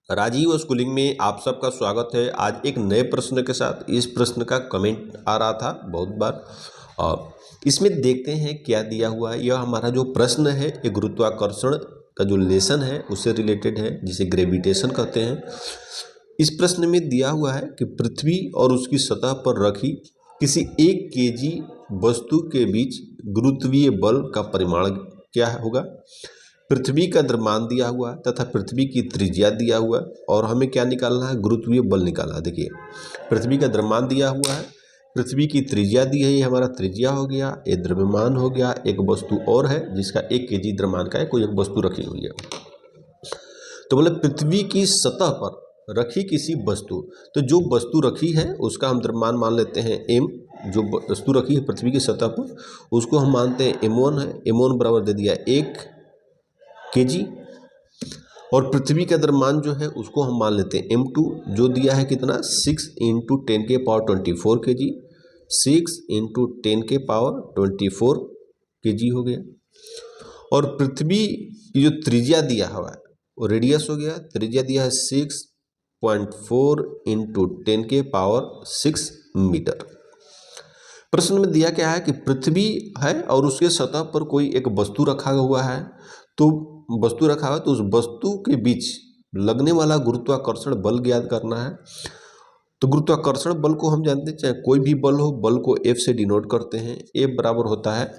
Rajiv schooling में आप सबका स्वागत है। आज एक नए प्रश्न के साथ। इस प्रश्न का कमेंट आ रहा था बहुत बार और इसमें देखते हैं क्या दिया हुआ है। यह हमारा जो प्रश्न है एक गुरुत्वाकर्षण का जो लेसन है उससे रिलेटेड है, जिसे ग्रेविटेशन कहते हैं। इस प्रश्न में दिया हुआ है कि पृथ्वी और उसकी सतह पर रखी किसी 1 केजी वस्तु के बीच गुरुत्वीय बल का परिमाण क्या होगा। पृथ्वी का द्रव्यमान दिया हुआ तथा पृथ्वी की त्रिज्या दिया हुआ और हमें क्या निकालना है, गुरुत्वीय बल निकालना है। देखिए पृथ्वी का द्रव्यमान दिया हुआ है, पृथ्वी की त्रिज्या दी है, ये हमारा त्रिज्या हो गया, ये द्रव्यमान हो गया। एक वस्तु और है जिसका 1 केजी द्रव्यमान का है, कोई एक वस्तु रखी हुई है। तो बोले पृथ्वी की सतह पर रखी किसी वस्तु, तो जो वस्तु रखी है उसका हम द्रव्यमान मान लेते हैं m। जो वस्तु रखी है पृथ्वी की सतह पर उसको हम मानते हैं m1 है। m1 बराबर दे दिया 1 केजी और पृथ्वी का द्रव्यमान जो है उसको हम मान लेते हैं m2, जो दिया है कितना 6 × 10⁻24 केजी। 6 × 10⁻24 केजी हो गया। और पृथ्वी की जो त्रिज्या दिया हुआ है वो रेडियस हो गया, त्रिज्या दिया है 6.4 × 10⁻6 मीटर। प्रश्न में दिया क्या है कि पृथ्वी है और उसके सतह पर कोई एक वस्तु रखा हुआ है। तो वस्तु रखा हुआ है तो उस वस्तु के बीच लगने वाला गुरुत्वाकर्षण बल ज्ञात करना है। तो गुरुत्वाकर्षण बल को हम जानते हैं, चाहे कोई भी बल हो, बल को F से डिनोट करते हैं। F बराबर होता है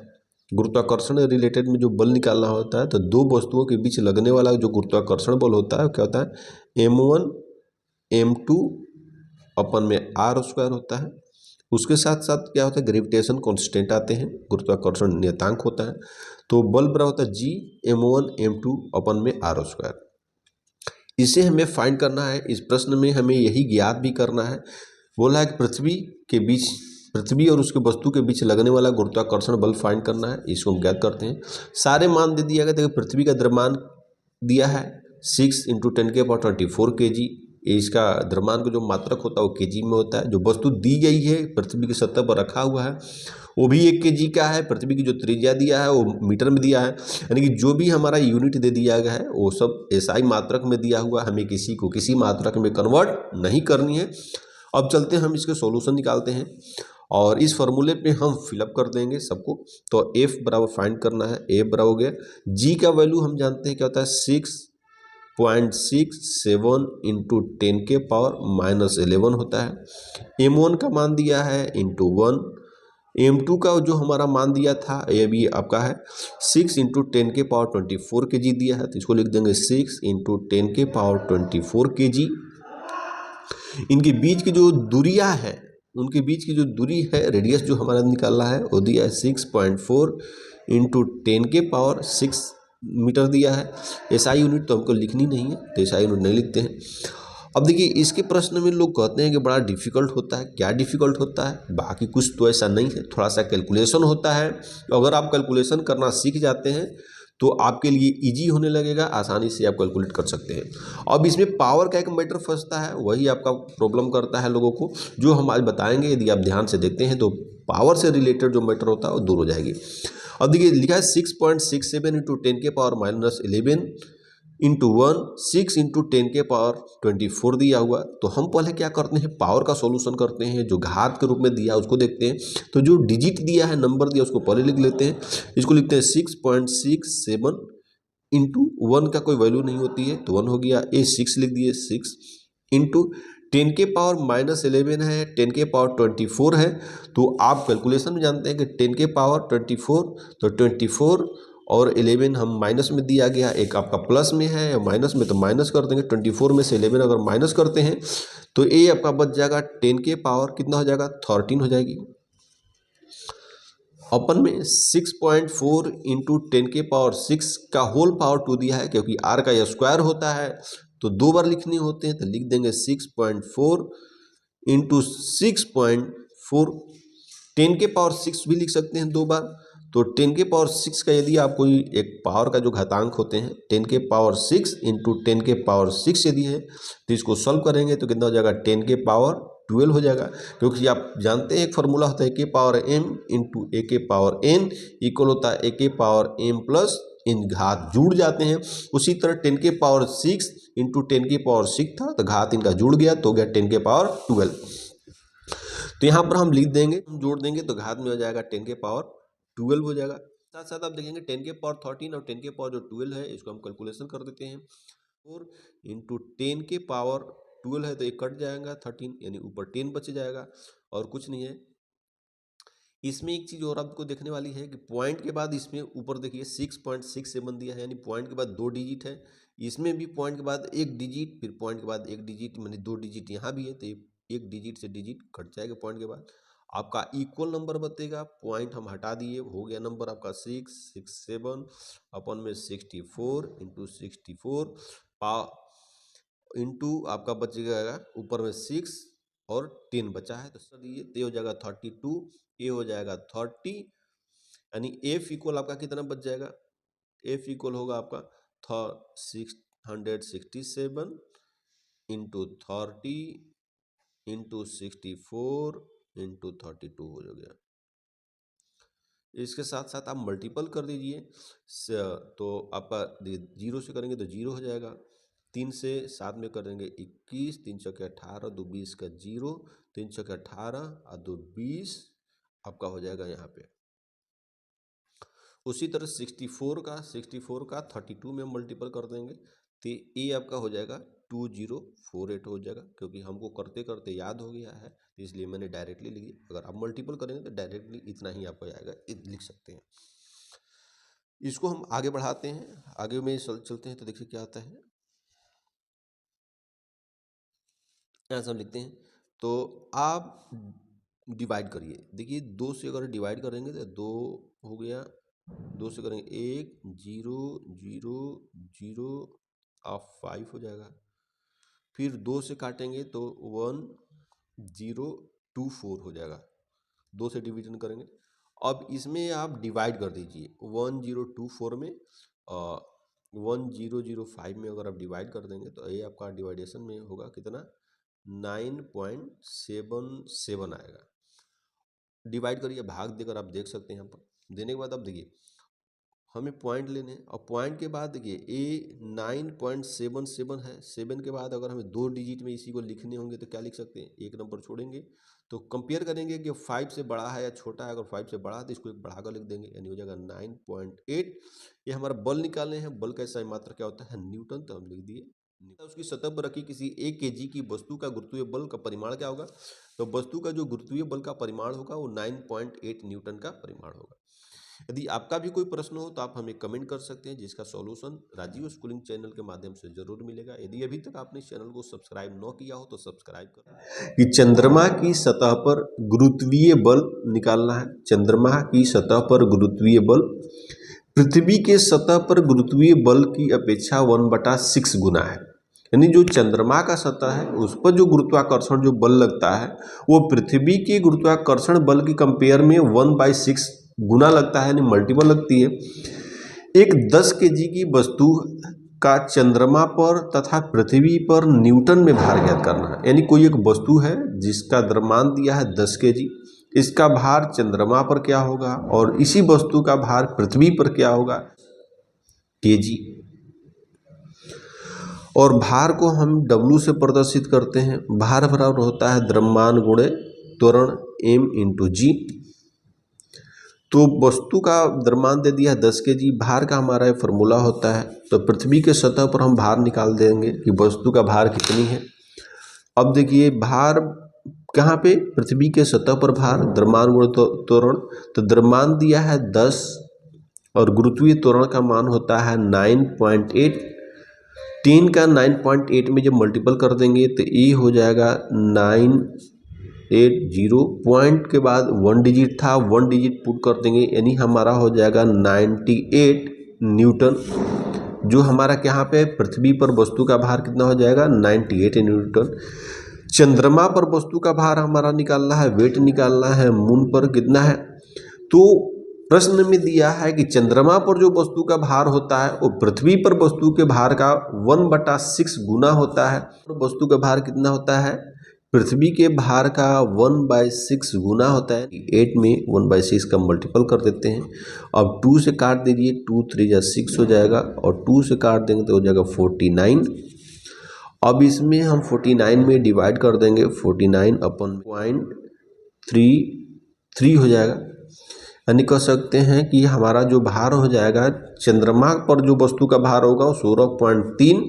गुरुत्वाकर्षण रिलेटेड में जो बल निकालना होता है, तो दो वस्तुओं के बीच लगने वाला जो गुरुत्वाकर्षण बल होता है क्या होता है, m1 m2 अपन में r² होता है। उसके साथ साथ क्या होता है, ग्रेविटेशन कांस्टेंट आते हैं, गुरुत्वाकर्षण नियतांक होता है। तो बल बराबर होता है G m1 m2 अपन में r²। इसे हमें फाइंड करना है। इस प्रश्न में हमें यही ज्ञात भी करना है। बोला है कि पृथ्वी और उसके वस्तु के बीच लगने वाला गुरुत्वाकर्षण बल फाइंड करना है। इसको हम ज्ञात करते हैं। सारे मान दे दिया गया। देखिए पृथ्वी का द्रव्यमान दिया है 6 × 10⁻24 केजी। इसका द्रव्यमान का जो मात्रक होता है वो केजी में होता है। जो वस्तु दी गई है पृथ्वी की सतह पर रखा हुआ है वो भी 1 केजी का है। पृथ्वी की जो त्रिज्या दिया है वो मीटर में दिया है, यानी कि जो भी हमारा यूनिट दे दिया गया है वो सब एसआई मात्रक में दिया हुआ। हमें किसी को किसी मात्रक में कन्वर्ट नहीं करनी है। अब चलते हैं हम इसके सॉल्यूशन निकालते हैं और इस फॉर्मूले पे हम फिलअप कर देंगे सबको। तो F बराबर फाइंड करना है। F बराबर हो गया, G का वैल्यू हम जानते हैं क्या होता है 6.67 × 10⁻11 होता है। m1 का मान दिया है × 1। m2 का जो हमारा मान दिया था ये भी आपका है 6 × 10⁻24 केजी दिया है, तो इसको लिख देंगे 6 × 10⁻24 केजी। इनके बीच की जो दूरियां है, उनके बीच की जो दूरी है, रेडियस जो हमारा निकालना है वो दिया है 6.4 × 10⁻6 मीटर दिया है। एसआई यूनिट तो हमको लिखनी नहीं है, तो एसआई यूनिट नहीं लिखते हैं। अब देखिए इसके प्रश्न में लोग कहते हैं कि बड़ा डिफिकल्ट होता है। क्या डिफिकल्ट होता है, बाकी कुछ तो ऐसा नहीं है, थोड़ा सा कैलकुलेशन होता है। अगर आप कैलकुलेशन करना सीख जाते हैं तो आपके लिए इजी होने लगेगा, आसानी से आप कैलकुलेट कर सकते हैं। अब इसमें पावर का एक मैटर फंसता है, वही आपका प्रॉब्लम करता है लोगों को, जो हम आज बताएंगे। यदि आप ध्यान से देखते हैं तो पावर से रिलेटेड जो मैटर होता है वो दूर हो जाएगी। अब देखिए लिखा है 6.67 × 10⁻11 × 1 6 × 10⁻24 दिया हुआ। तो हम पहले क्या करते हैं, पावर का सॉल्यूशन करते हैं। जो घात के रूप में दिया उसको देखते हैं, तो जो डिजिट दिया है, नंबर दिया, उसको पहले लिख लेते हैं। इसको लिखते हैं 6.67 × 1 का कोई वैल्यू नहीं होती है तो 1 हो गया। ये 6 लिख दिए, 6 × 10⁻11 है, 10⁻24 है। तो आप कैलकुलेशन में जानते हैं कि 10⁻24 तो 24 और 11 हम माइनस में दिया गया, एक आपका प्लस में है, माइनस में तो माइनस कर देंगे। 24 में से 11 अगर माइनस करते हैं तो ये आपका बच जाएगा 10 के पावर कितना हो जाएगा, 13 हो जाएगी। अपन में 6.4 × 10⁻6 का होल पावर 2 दिया है, क्योंकि r का स्क्वायर होता है तो 2 बार लिखने होते हैं, तो लिख देंगे 6.4 × 6.4। 10⁻6 भी लिख सकते हैं 2 बार। तो 10⁻6 का यदि आप कोई एक पावर का जो घातांक होते हैं 10⁻6 × 10⁻6 यदि है तो इसको सॉल्व करेंगे तो कितना हो जाएगा, 10⁻12 हो जाएगा। क्योंकि आप जानते हैं एक फार्मूला होता है a⁻m × a⁻n इक्वल होता है a⁻m + इन घात जुड़ जाते हैं। उसी तरह 10 के पावर 6 इंटू 10 के पावर 6 था, तो घात इनका जुड़ गया तो हो गया 10 के पावर 12। तो यहाँ पर हम लिख देंगे, हम जोड़ देंगे तो घात में हो जाएगा 10 के पावर 12 हो जाएगा। साथ साथ आप देखेंगे 10 के पावर 13 और 10 के पावर जो 12 है इसको हम कैलकुलेशन कर देते हैं। 4 इंटू 10 के पावर 12 है तो ये कट जाएगा 13, यानी ऊपर 10 बच जाएगा और कुछ नहीं है। इसमें एक चीज़ और आपको देखने वाली है कि पॉइंट के बाद इसमें ऊपर देखिए 6.67 दिया है, यानी पॉइंट के बाद 2 डिजिट है। इसमें भी पॉइंट के बाद 1 डिजिट, फिर पॉइंट के बाद 1 डिजिट, यानी 2 डिजिट यहाँ भी है, तो 1 डिजिट से डिजिट कट जाएगा पॉइंट के बाद। आपका इक्वल नंबर बतेगा, पॉइंट हम हटा दिए, हो गया नंबर आपका 667 अपन में 64 इंटू 64 इंटू आपका बच जाएगा ऊपर में 6 और 10 बचा है, तो सर ये हो जाएगा 32, ये हो जाएगा 30, यानी एफ इक्वल आपका कितना बच जाएगा, एफ इक्वल होगा आपका 667 इंटू 30 इंटू 64 इंटू 32 हो गया। इसके साथ साथ आप मल्टीपल कर दीजिए, तो आपका 0 से करेंगे तो 0 हो जाएगा, 3 से 7 में करेंगे 21, 3 चौके 18, 2 20 का 0, 3 चौके 18 और 2 20 आपका हो जाएगा यहाँ पे। उसी तरह 64 का 32 में मल्टीपल कर देंगे तो ये आपका हो जाएगा 2048 हो जाएगा, क्योंकि हमको करते करते याद हो गया है इसलिए मैंने डायरेक्टली लिखी। अगर आप मल्टीपल करेंगे तो डायरेक्टली इतना ही आपको आएगा, लिख सकते हैं। इसको हम आगे बढ़ाते हैं, आगे में चलते हैं तो देखिए क्या आता है। ऐसा लिखते हैं तो आप डिवाइड करिए, देखिए 2 से अगर डिवाइड करेंगे तो 2 हो गया, 2 से करेंगे 1 0 0 0 और 5 हो जाएगा, फिर 2 से काटेंगे तो 1 0 2 4 हो जाएगा, 2 से डिवीजन करेंगे। अब इसमें आप डिवाइड कर दीजिए 1024 में 1005 में अगर आप डिवाइड कर देंगे तो ये आपका डिवाइडेशन में होगा कितना 9.77 आएगा। डिवाइड करिए, भाग देकर आप देख सकते हैं। यहाँ पर देने के बाद आप देखिए हमें पॉइंट लेने हैं, और पॉइंट के बाद देखिए ए 9.77 है, 7 के बाद अगर हमें 2 डिजिट में इसी को लिखने होंगे तो क्या लिख सकते हैं, एक नंबर छोड़ेंगे तो कंपेयर करेंगे कि 5 से बड़ा है या छोटा है। अगर 5 से बड़ा है तो इसको एक बढ़ाकर लिख देंगे, यानी हो जाएगा 9.8। ये हमारा बल निकालने हैं, बल का सही मात्रा क्या होता है न्यूटन, तो हम लिख दिए। उसकी सतह पर रखी किसी 1 kg की वस्तु का गुरुत्वीय बल का परिमाण क्या होगा, तो वस्तु का जो गुरुत्वीय बल का परिमाण होगा वो 9.8 न्यूटन का परिमाण होगा। यदि आपका भी कोई प्रश्न हो तो आप हमें कमेंट कर सकते हैं, जिसका सॉल्यूशन राजीव स्कूलिंग चैनल के माध्यम से जरूर मिलेगा। यदि अभी तक आपने चैनल को सब्सक्राइब न किया हो तो सब्सक्राइब करें। कि चंद्रमा की सतह पर गुरुत्वीय बल निकालना है। चंद्रमा की सतह पर गुरुत्वीय बल पृथ्वी के सतह पर गुरुत्वीय बल की अपेक्षा 1/6 गुना है, यानी जो चंद्रमा का सतह है उस पर जो गुरुत्वाकर्षण जो बल लगता है वो पृथ्वी के गुरुत्वाकर्षण बल की कंपेयर में 1/6 गुना लगता है, यानी मल्टीपल लगती है। एक 10 kg की वस्तु का चंद्रमा पर तथा पृथ्वी पर न्यूटन में भार ज्ञात करना है, यानी कोई एक वस्तु है जिसका द्रव्यमान दिया है 10 kg, इसका भार चंद्रमा पर क्या होगा और इसी वस्तु का भार पृथ्वी पर क्या होगा kg, और भार को हम W से प्रदर्शित करते हैं। भार बराबर होता है द्रव्यमान गुणे त्वरण m इंटू जी। तो वस्तु का द्रव्यमान दे दिया 10 kg, भार का हमारा ये फॉर्मूला होता है, तो पृथ्वी के सतह पर हम भार निकाल देंगे कि वस्तु का भार कितनी है। अब देखिए भार कहाँ पे, पृथ्वी के सतह पर भार द्रव्यमान गुणे त्वरण, तो द्रव्यमान दिया है 10 और गुरुत्वीय त्वरण का मान होता है 9.8। 3 का 9.8 में जब मल्टीपल कर देंगे तो ये हो जाएगा 980। पॉइंट के बाद 1 डिजिट था, 1 डिजिट पुट कर देंगे, यानी हमारा हो जाएगा 98 न्यूटन। जो हमारा यहाँ पे पृथ्वी पर वस्तु का भार कितना हो जाएगा 98 न्यूटन। चंद्रमा पर वस्तु का भार हमारा निकालना है, वेट निकालना है, मून पर कितना है। तो प्रश्न में दिया है कि चंद्रमा पर जो वस्तु का भार होता है वो पृथ्वी पर वस्तु के भार का 1/6 गुना होता है। तो वस्तु का भार कितना होता है पृथ्वी के भार का 1/6 गुना होता है। 8 में 1/6 का मल्टीपल कर देते हैं। अब 2 से काट दीजिए, 2 3 या 6 हो जाएगा और 2 से काट देंगे तो हो जाएगा 49। अब इसमें हम 49 में डिवाइड कर देंगे, 49 अपन 0.33 हो जाएगा। यानी कह सकते हैं कि हमारा जो भार हो जाएगा, चंद्रमा पर जो वस्तु का भार होगा वो 16.3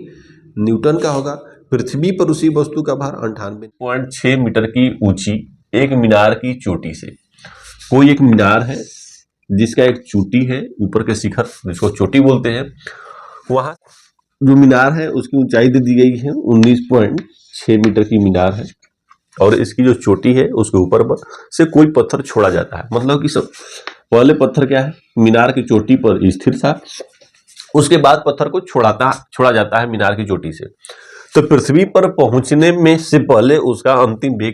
न्यूटन का होगा। पृथ्वी पर उसी वस्तु का भार 98.6 मीटर की ऊंची एक मीनार की चोटी से। कोई एक मीनार है जिसका एक चोटी है, ऊपर के शिखर जिसको चोटी बोलते हैं, वहां जो मीनार है उसकी ऊंचाई दे दी गई है 19.6 मीटर की मीनार है और इसकी जो चोटी है उसके ऊपर पर से कोई पत्थर छोड़ा जाता है। मतलब कि सब पहले पत्थर क्या है, मीनार की चोटी पर स्थिर था, उसके बाद पत्थर को छोड़ा जाता है मीनार की चोटी से। तो पृथ्वी पर पहुंचने में से पहले उसका अंतिम वेग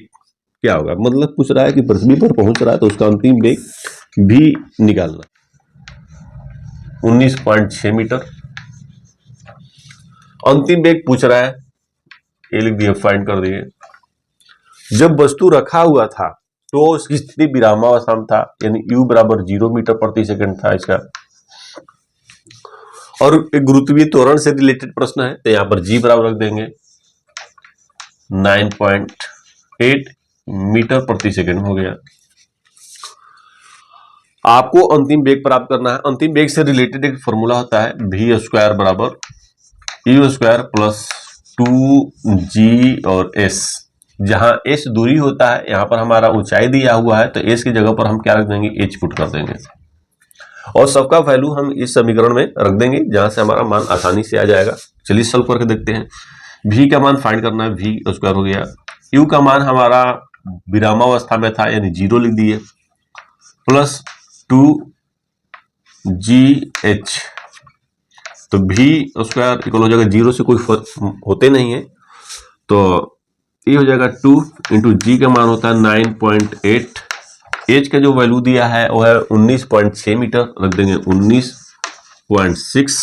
क्या होगा। मतलब पूछ रहा है कि पृथ्वी पर पहुंच रहा है तो उसका अंतिम वेग भी निकालना। 19.6 मीटर अंतिम वेग पूछ रहा है, ये लिख दिए, फाइंड कर दिए। जब वस्तु रखा हुआ था तो उसकी स्थिति विरामावस्था में था, यानी u बराबर 0 मीटर प्रति सेकंड था इसका। और एक गुरुत्वीय त्वरण से रिलेटेड प्रश्न है तो यहाँ पर g बराबर रख देंगे 9.8 मीटर प्रति सेकंड हो गया। आपको अंतिम वेग प्राप्त करना है। अंतिम वेग से रिलेटेड एक फॉर्मूला होता है v स्क्वायर बराबर u स्क्वायर प्लस 2g और s। जहां s दूरी होता है, यहाँ पर हमारा ऊंचाई दिया हुआ है तो s की जगह पर हम क्या रख देंगे, h पुट कर देंगे और सबका वैल्यू हम इस समीकरण में रख देंगे जहां से हमारा मान आसानी से आ जाएगा। चलिए सॉल्व करके देखते हैं। v का मान फाइंड करना है, v स्क्वायर हो गया। u का मान हमारा विरामावस्था में था यानी 0 लिख दिए, प्लस 2gh, तो v स्क्वायर इक्वल हो जाएगा 0 से कोई फर्क होते नहीं है तो ये हो जाएगा 2 इंटू जी का मान होता है 9.8। एच का जो वैल्यू दिया है वो है 19.6 मीटर, रख देंगे 19.6।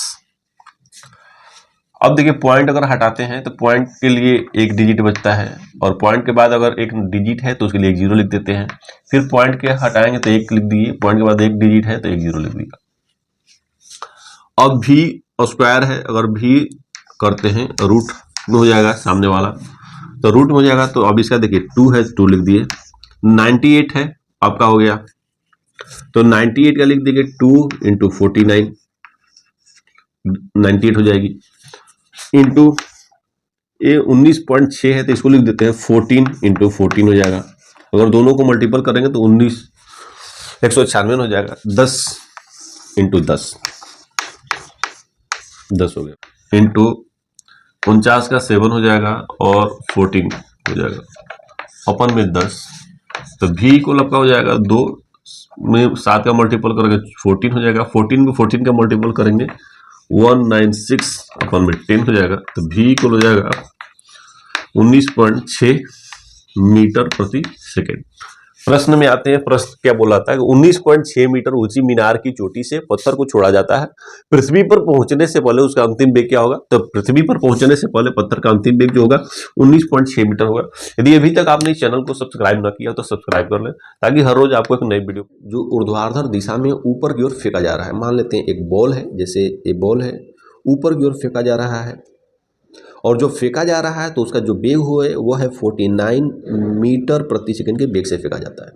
अब देखिए पॉइंट अगर हटाते हैं तो पॉइंट के लिए एक डिजिट बचता है और पॉइंट के बाद अगर एक डिजिट है तो उसके लिए एक 0 लिख देते हैं। फिर पॉइंट के हटाएंगे तो एक लिख दिए, पॉइंट के बाद एक डिजिट है तो एक 0 लिख दिया। अब भी स्क्वायर है, अगर भी करते हैं रूट में हो जाएगा सामने वाला, तो रूट में हो जाएगा। तो अब इसका देखिए 2 है 2 लिख दिए, 98 है आपका हो गया तो 98 का लिख देंगे 2 इंटू 49, 98 हो जाएगी, इंटू ये 19.6 है तो इसको लिख देते हैं 14 इंटू 14 हो जाएगा। अगर दोनों को मल्टीपल करेंगे तो 196 हो जाएगा। 10 इंटू 10 10 हो गया, इंटू 49 का 7 हो जाएगा और 14 हो जाएगा अपन में 10। तो v को आपका हो जाएगा 2 में 7 का मल्टीपल करेंगे 14 हो जाएगा, 14 में 14 का मल्टीपल करेंगे 196 अपन में 10 हो जाएगा। तो v को हो जाएगा 19.6 मीटर प्रति सेकेंड। प्रश्न में आते हैं, प्रश्न क्या बोला था कि 19.6 मीटर ऊंची मीनार की चोटी से पत्थर को छोड़ा जाता है। पृथ्वी पर पहुंचने से पहले उसका अंतिम वेग क्या होगा। तो पृथ्वी पर पहुंचने से पहले पत्थर का अंतिम वेग जो होगा 19.6 मीटर होगा। यदि अभी तक आपने इस चैनल को सब्सक्राइब ना किया तो सब्सक्राइब कर लें ताकि हर रोज आपको एक नई वीडियो जो ऊर्ध्वाधर दिशा में ऊपर की ओर फेंका जा रहा है। मान लेते हैं एक बॉल है, जैसे ये बॉल है ऊपर की ओर फेंका जा रहा है और जो फेंका जा रहा है तो उसका जो वेग हुआ है वो है 49 मीटर प्रति सेकंड के वेग से फेंका जाता है।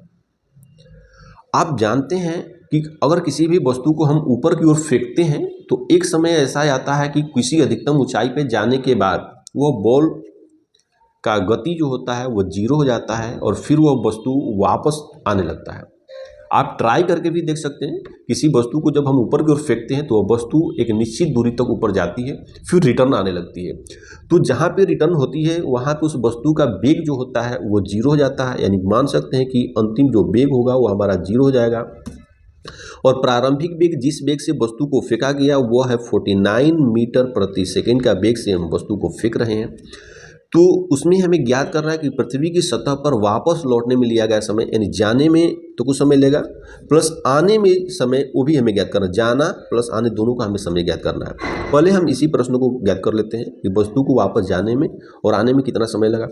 आप जानते हैं कि अगर किसी भी वस्तु को हम ऊपर की ओर फेंकते हैं तो एक समय ऐसा आता है कि किसी अधिकतम ऊंचाई पे जाने के बाद वो बॉल का गति जो होता है वो 0 हो जाता है और फिर वो वस्तु वापस आने लगता है। आप ट्राई करके भी देख सकते हैं, किसी वस्तु को जब हम ऊपर की ओर फेंकते हैं तो वह वस्तु एक निश्चित दूरी तक ऊपर जाती है फिर रिटर्न आने लगती है। तो जहाँ पे रिटर्न होती है वहाँ पे उस वस्तु का वेग जो होता है वो 0 हो जाता है, यानी मान सकते हैं कि अंतिम जो वेग होगा वो हमारा 0 हो जाएगा और प्रारंभिक वेग जिस वेग से वस्तु को फेंका गया वो है 49 मीटर प्रति सेकेंड का वेग से हम वस्तु को फेंक रहे हैं। तो उसमें हमें ज्ञात करना है कि पृथ्वी की सतह पर वापस लौटने में लिया गया समय, यानी जाने में तो कुछ समय लेगा प्लस आने में समय वो भी हमें ज्ञात करना, जाना प्लस आने दोनों का हमें समय ज्ञात करना है। पहले हम इसी प्रश्न को ज्ञात कर लेते हैं कि वस्तु को वापस जाने में और आने में कितना समय लगा।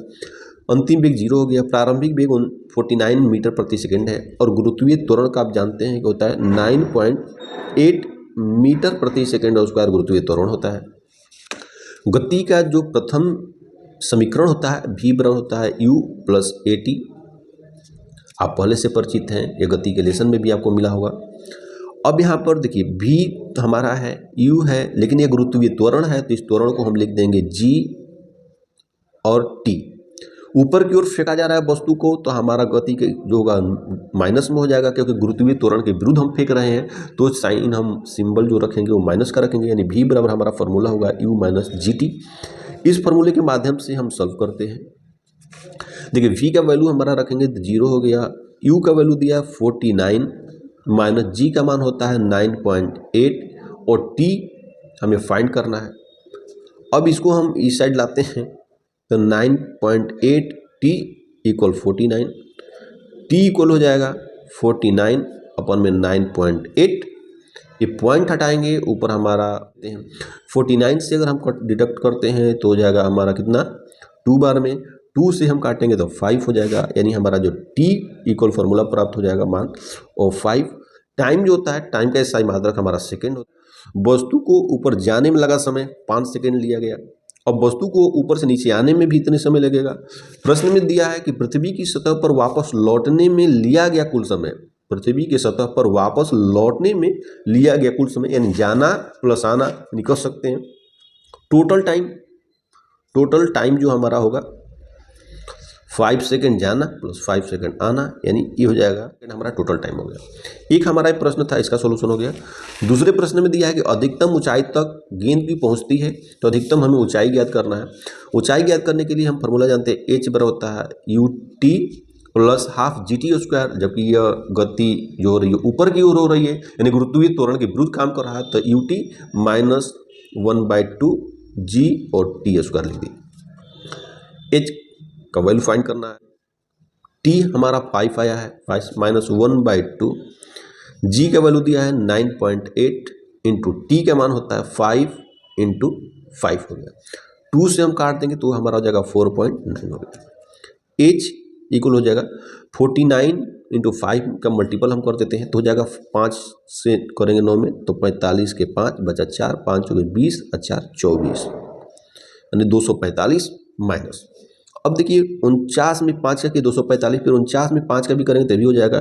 अंतिम वेग 0 हो गया, प्रारंभिक वेग 49 मीटर प्रति सेकंड है और गुरुत्वीय त्वरण का आप जानते हैं कि होता है 9.8 मीटर प्रति सेकंड स्क्वायर गुरुत्वीय त्वरण होता है। गति का जो प्रथम समीकरण होता है v बराबर होता है u प्लस at। आप पहले से परिचित हैं, ये गति के लेसन में भी आपको मिला होगा। अब यहाँ पर देखिए v हमारा है, u है, लेकिन ये गुरुत्वीय त्वरण है तो इस त्वरण को हम लिख देंगे g और t। ऊपर की ओर फेंका जा रहा है वस्तु को तो हमारा गति के जो होगा माइनस में हो जाएगा, क्योंकि गुरुत्वीय त्वरण के विरुद्ध हम फेंक रहे हैं तो साइन हम सिंबल जो रखेंगे वो माइनस का रखेंगे, यानी v बराबर हमारा फॉर्मूला होगा u माइनस gt। इस फॉर्मूले के माध्यम से हम सॉल्व करते हैं। देखिए v का वैल्यू हमारा रखेंगे तो 0 हो गया, u का वैल्यू दिया 49 माइनस g का मान होता है 9.8 और t हमें फाइंड करना है। अब इसको हम इस साइड लाते हैं तो 9.8 t इक्वल 49, t इक्वल हो जाएगा 49 अपन में 9.8। ये पॉइंट हटाएंगे, ऊपर हमारा 49 से अगर हम डिडक्ट करते हैं तो हो जाएगा हमारा कितना 2 बार में, 2 से हम काटेंगे तो 5 हो जाएगा, यानी हमारा जो t इक्वल फार्मूला प्राप्त हो जाएगा मान और 5। टाइम जो होता है, टाइम का SI मात्रक हमारा सेकेंड होता है। वस्तु को ऊपर जाने में लगा समय 5 सेकेंड लिया गया, अब वस्तु को ऊपर से नीचे आने में भी इतने समय लगेगा। प्रश्न में दिया है कि पृथ्वी की सतह पर वापस लौटने में लिया गया कुल समय, पृथ्वी की सतह पर वापस लौटने में लिया गया कुल समय, यानी जाना प्लस आना निकल सकते हैं। टोटल टाइम जो हमारा होगा 5 सेकेंड जाना प्लस 5 सेकेंड आना, यानी ये हो जाएगा हमारा टोटल टाइम हो गया। एक हमारा एक प्रश्न था, इसका सोल्यूशन हो गया। दूसरे प्रश्न में दिया है कि अधिकतम ऊंचाई तक गेंद भी पहुंचती है, तो अधिकतम हमें ऊंचाई ज्ञात करना है। ऊंचाई ज्ञात करने के लिए हम फॉर्मूला जानते हैं, h बराबर होता है ut plus half gt square, जबकि यह गति जो हो रही है ऊपर की ओर हो रही है, यानी गुरुत्वीय त्वरण के विरुद्ध काम कर रहा है, तो ut माइनस 1/2 g और t स्क्वायर लिख दी। h का वैल्यू फाइंड करना है, t हमारा 5 आया है, 5 माइनस 1/2, g का वैल्यू दिया है 9.8 इंटू टी का मान होता है 5 इंटू 5 हो गया। 2 से हम काट देंगे तो हमारा हो जाएगा 4.9 हो गया। h इक्वल हो जाएगा 49 इंटू 5 का मल्टीपल हम कर देते हैं तो हो जाएगा 5 से करेंगे 9 में तो 45 के 5 बचा 4, 5 हो गए 20 और 4 24, यानी 245 माइनस। अब देखिए 49 में 5 का कि 245, फिर 49 में 5 का भी करेंगे तभी हो जाएगा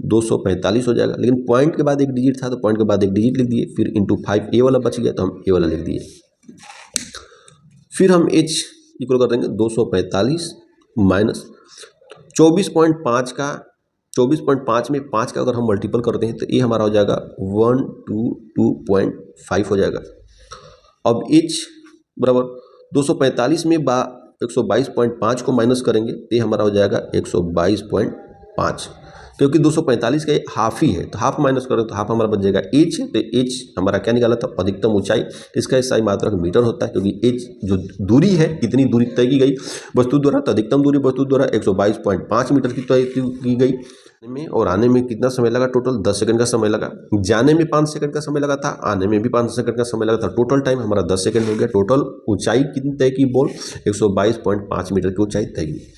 245 हो जाएगा, लेकिन पॉइंट के बाद एक डिजिट था तो पॉइंट के बाद एक डिजिट लिख दिए, फिर इंटू 5 ए वाला बच गया तो हम ए वाला लिख दिए। फिर हम h इक्वल कर देंगे 245 माइनस 24.5 का 24.5 में 5 का अगर हम मल्टीपल करते हैं तो ये हमारा हो जाएगा 122.5 हो जाएगा। अब h बराबर 245 में 122.5 को माइनस करेंगे तो ये हमारा हो जाएगा 122.5, क्योंकि 245 का हाफ ही है तो हाफ माइनस करें तो हाफ हमारा बच जाएगा h है, तो h हमारा क्या निकाला था अधिकतम ऊंचाई, इसका SI मात्रक मीटर होता है, क्योंकि h जो दूरी है कितनी दूरी तय की गई वस्तु द्वारा, तो अधिकतम दूरी वस्तु द्वारा 122.5 मीटर की तय की गई में, और आने में कितना समय लगा, टोटल 10 सेकंड का समय लगा। जाने में 5 सेकंड का समय लगा था, आने में भी 5 सेकंड का समय लगा था, टोटल टाइम हमारा 10 सेकंड हो गया। टोटल ऊंचाई कितनी तय की बोल 122.5 मीटर की ऊंचाई तय की।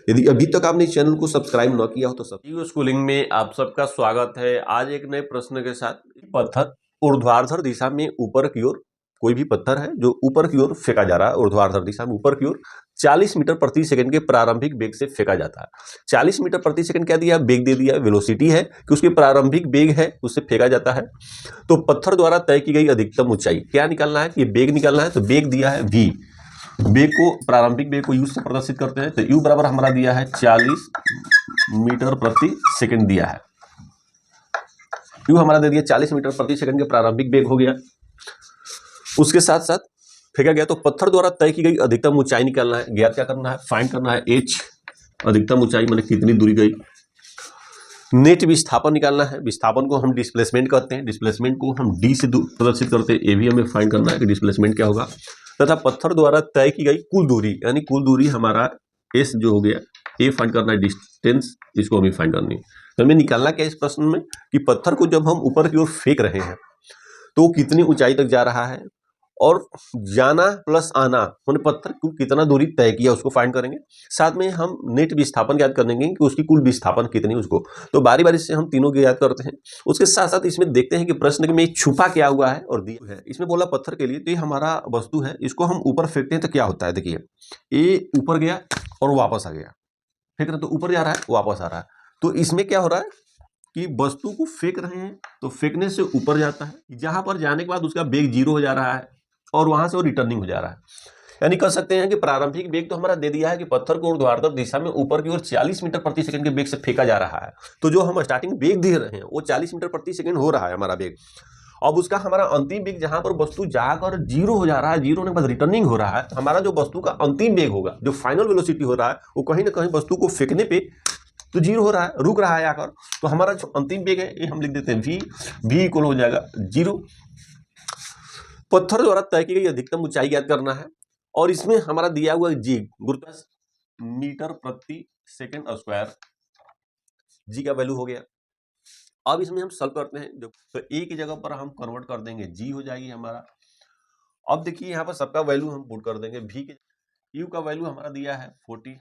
यदि अभी तक आपने इस चैनल को सब्सक्राइब न किया हो तो सब स्कूलिंग में आप सबका स्वागत है। आज एक नए प्रश्न के साथ, पत्थर ऊर्ध्वाधर दिशा में ऊपर की ओर, कोई भी पत्थर है जो ऊपर की ओर फेंका जा रहा है, ऊर्ध्वाधर दिशा में ऊपर की ओर 40 मीटर प्रति सेकंड के प्रारंभिक वेग से फेंका जाता है। 40 मीटर प्रति सेकंड क्या दिया, वेग दे दिया, वेलोसिटी है कि उसके प्रारंभिक वेग है उससे फेंका जाता है। तो पत्थर द्वारा तय की गई अधिकतम ऊंचाई क्या निकालना है, ये वेग निकालना है, तो वेग दिया है v, वेग को प्रारंभिक वेग को u से प्रदर्शित करते हैं, तो u बराबर हमारा दिया है 40 मीटर प्रति सेकंड दिया है, u हमारा दे दिया 40 मीटर प्रति सेकंड के प्रारंभिक वेग हो गया। उसके साथ साथ फेंका गया, तो पत्थर द्वारा तय की गई अधिकतम ऊंचाई निकालना है, ज्ञात क्या करना है, फाइंड करना है h, अधिकतम ऊंचाई माने कितनी दूरी गई। नेट विस्थापन निकालना है, विस्थापन को हम डिस्प्लेसमेंट कहते हैं, डिस्प्लेसमेंट को हम d से प्रदर्शित करते हैं, ये भी हमें फाइंड करना है कि डिस्प्लेसमेंट क्या होगा। तथा पत्थर द्वारा तय की गई कुल दूरी, यानी कुल दूरी हमारा s जो हो गया, ये फाइंड करना है, डिस्टेंस इसको हमें फाइंड करनी है। तो हमें निकालना क्या है इस प्रश्न में कि पत्थर को जब हम ऊपर की ओर फेंक रहे हैं तो कितनी ऊंचाई तक जा रहा है और जाना प्लस आना मैंने पत्थर को कितना दूरी तय किया उसको फाइंड करेंगे। साथ में हम नेट विस्थापन याद करेंगे कि उसकी कुल विस्थापन कितनी उसको, तो बारी बारी से हम तीनों को याद करते हैं। उसके साथ साथ इसमें देखते हैं कि प्रश्न में छुपा क्या हुआ है और दिया है। इसमें बोला पत्थर के लिए, तो ये हमारा वस्तु है, इसको हम ऊपर फेंकते हैं तो क्या होता है, देखिए ये ऊपर गया और वापस आ गया, फेंक रहे तो ऊपर जा रहा है वापस आ रहा है। तो इसमें क्या हो रहा है कि वस्तु को फेंक रहे हैं तो फेंकने से ऊपर जाता है, जहां पर जाने के बाद उसका वेग 0 हो जा रहा है और वहां से वो रिटर्निंग हो जा रहा है। यानी कह सकते हैं कि प्रारंभिक वेग तो हमारा दे दिया है कि पत्थर को ऊर्ध्वाधर दिशा में ऊपर की ओर 40 मीटर प्रति सेकंड के वेग से फेंका जा रहा है। तो जो हम स्टार्टिंग वेग दे रहे हैं वो 40 मीटर प्रति सेकंड हो रहा है हमारा वेग। अब उसका हमारा अंतिम वेग जहां पर वस्तु जाकर 0 हो जा रहा है, 0 होने के बाद रिटर्निंग हो रहा है, हमारा जो वस्तु का अंतिम वेग होगा, जो फाइनल वेलोसिटी हो रहा है, वो कहीं ना कहीं वस्तु को फेंकने पे तो 0 हो रहा है, रुक रहा है आकर। तो हमारा जो अंतिम वेग है ये हम लिख देते हैं v इक्वल हो जाएगा 0। पत्थर द्वारा तय की गई अधिकतम ऊंचाई ज्ञात करना है और इसमें हमारा दिया हुआ जी गुरुत्वाकर्षण मीटर प्रति सेकंड स्क्वायर, जी का वैल्यू हो गया। अब इसमें हम सॉल्व करते हैं, जो तो ए की जगह पर हम कन्वर्ट कर देंगे, जी हो जाएगी हमारा। अब देखिए यहाँ पर सबका वैल्यू हम पुट कर देंगे, v के u का वैल्यू हमारा दिया है 40।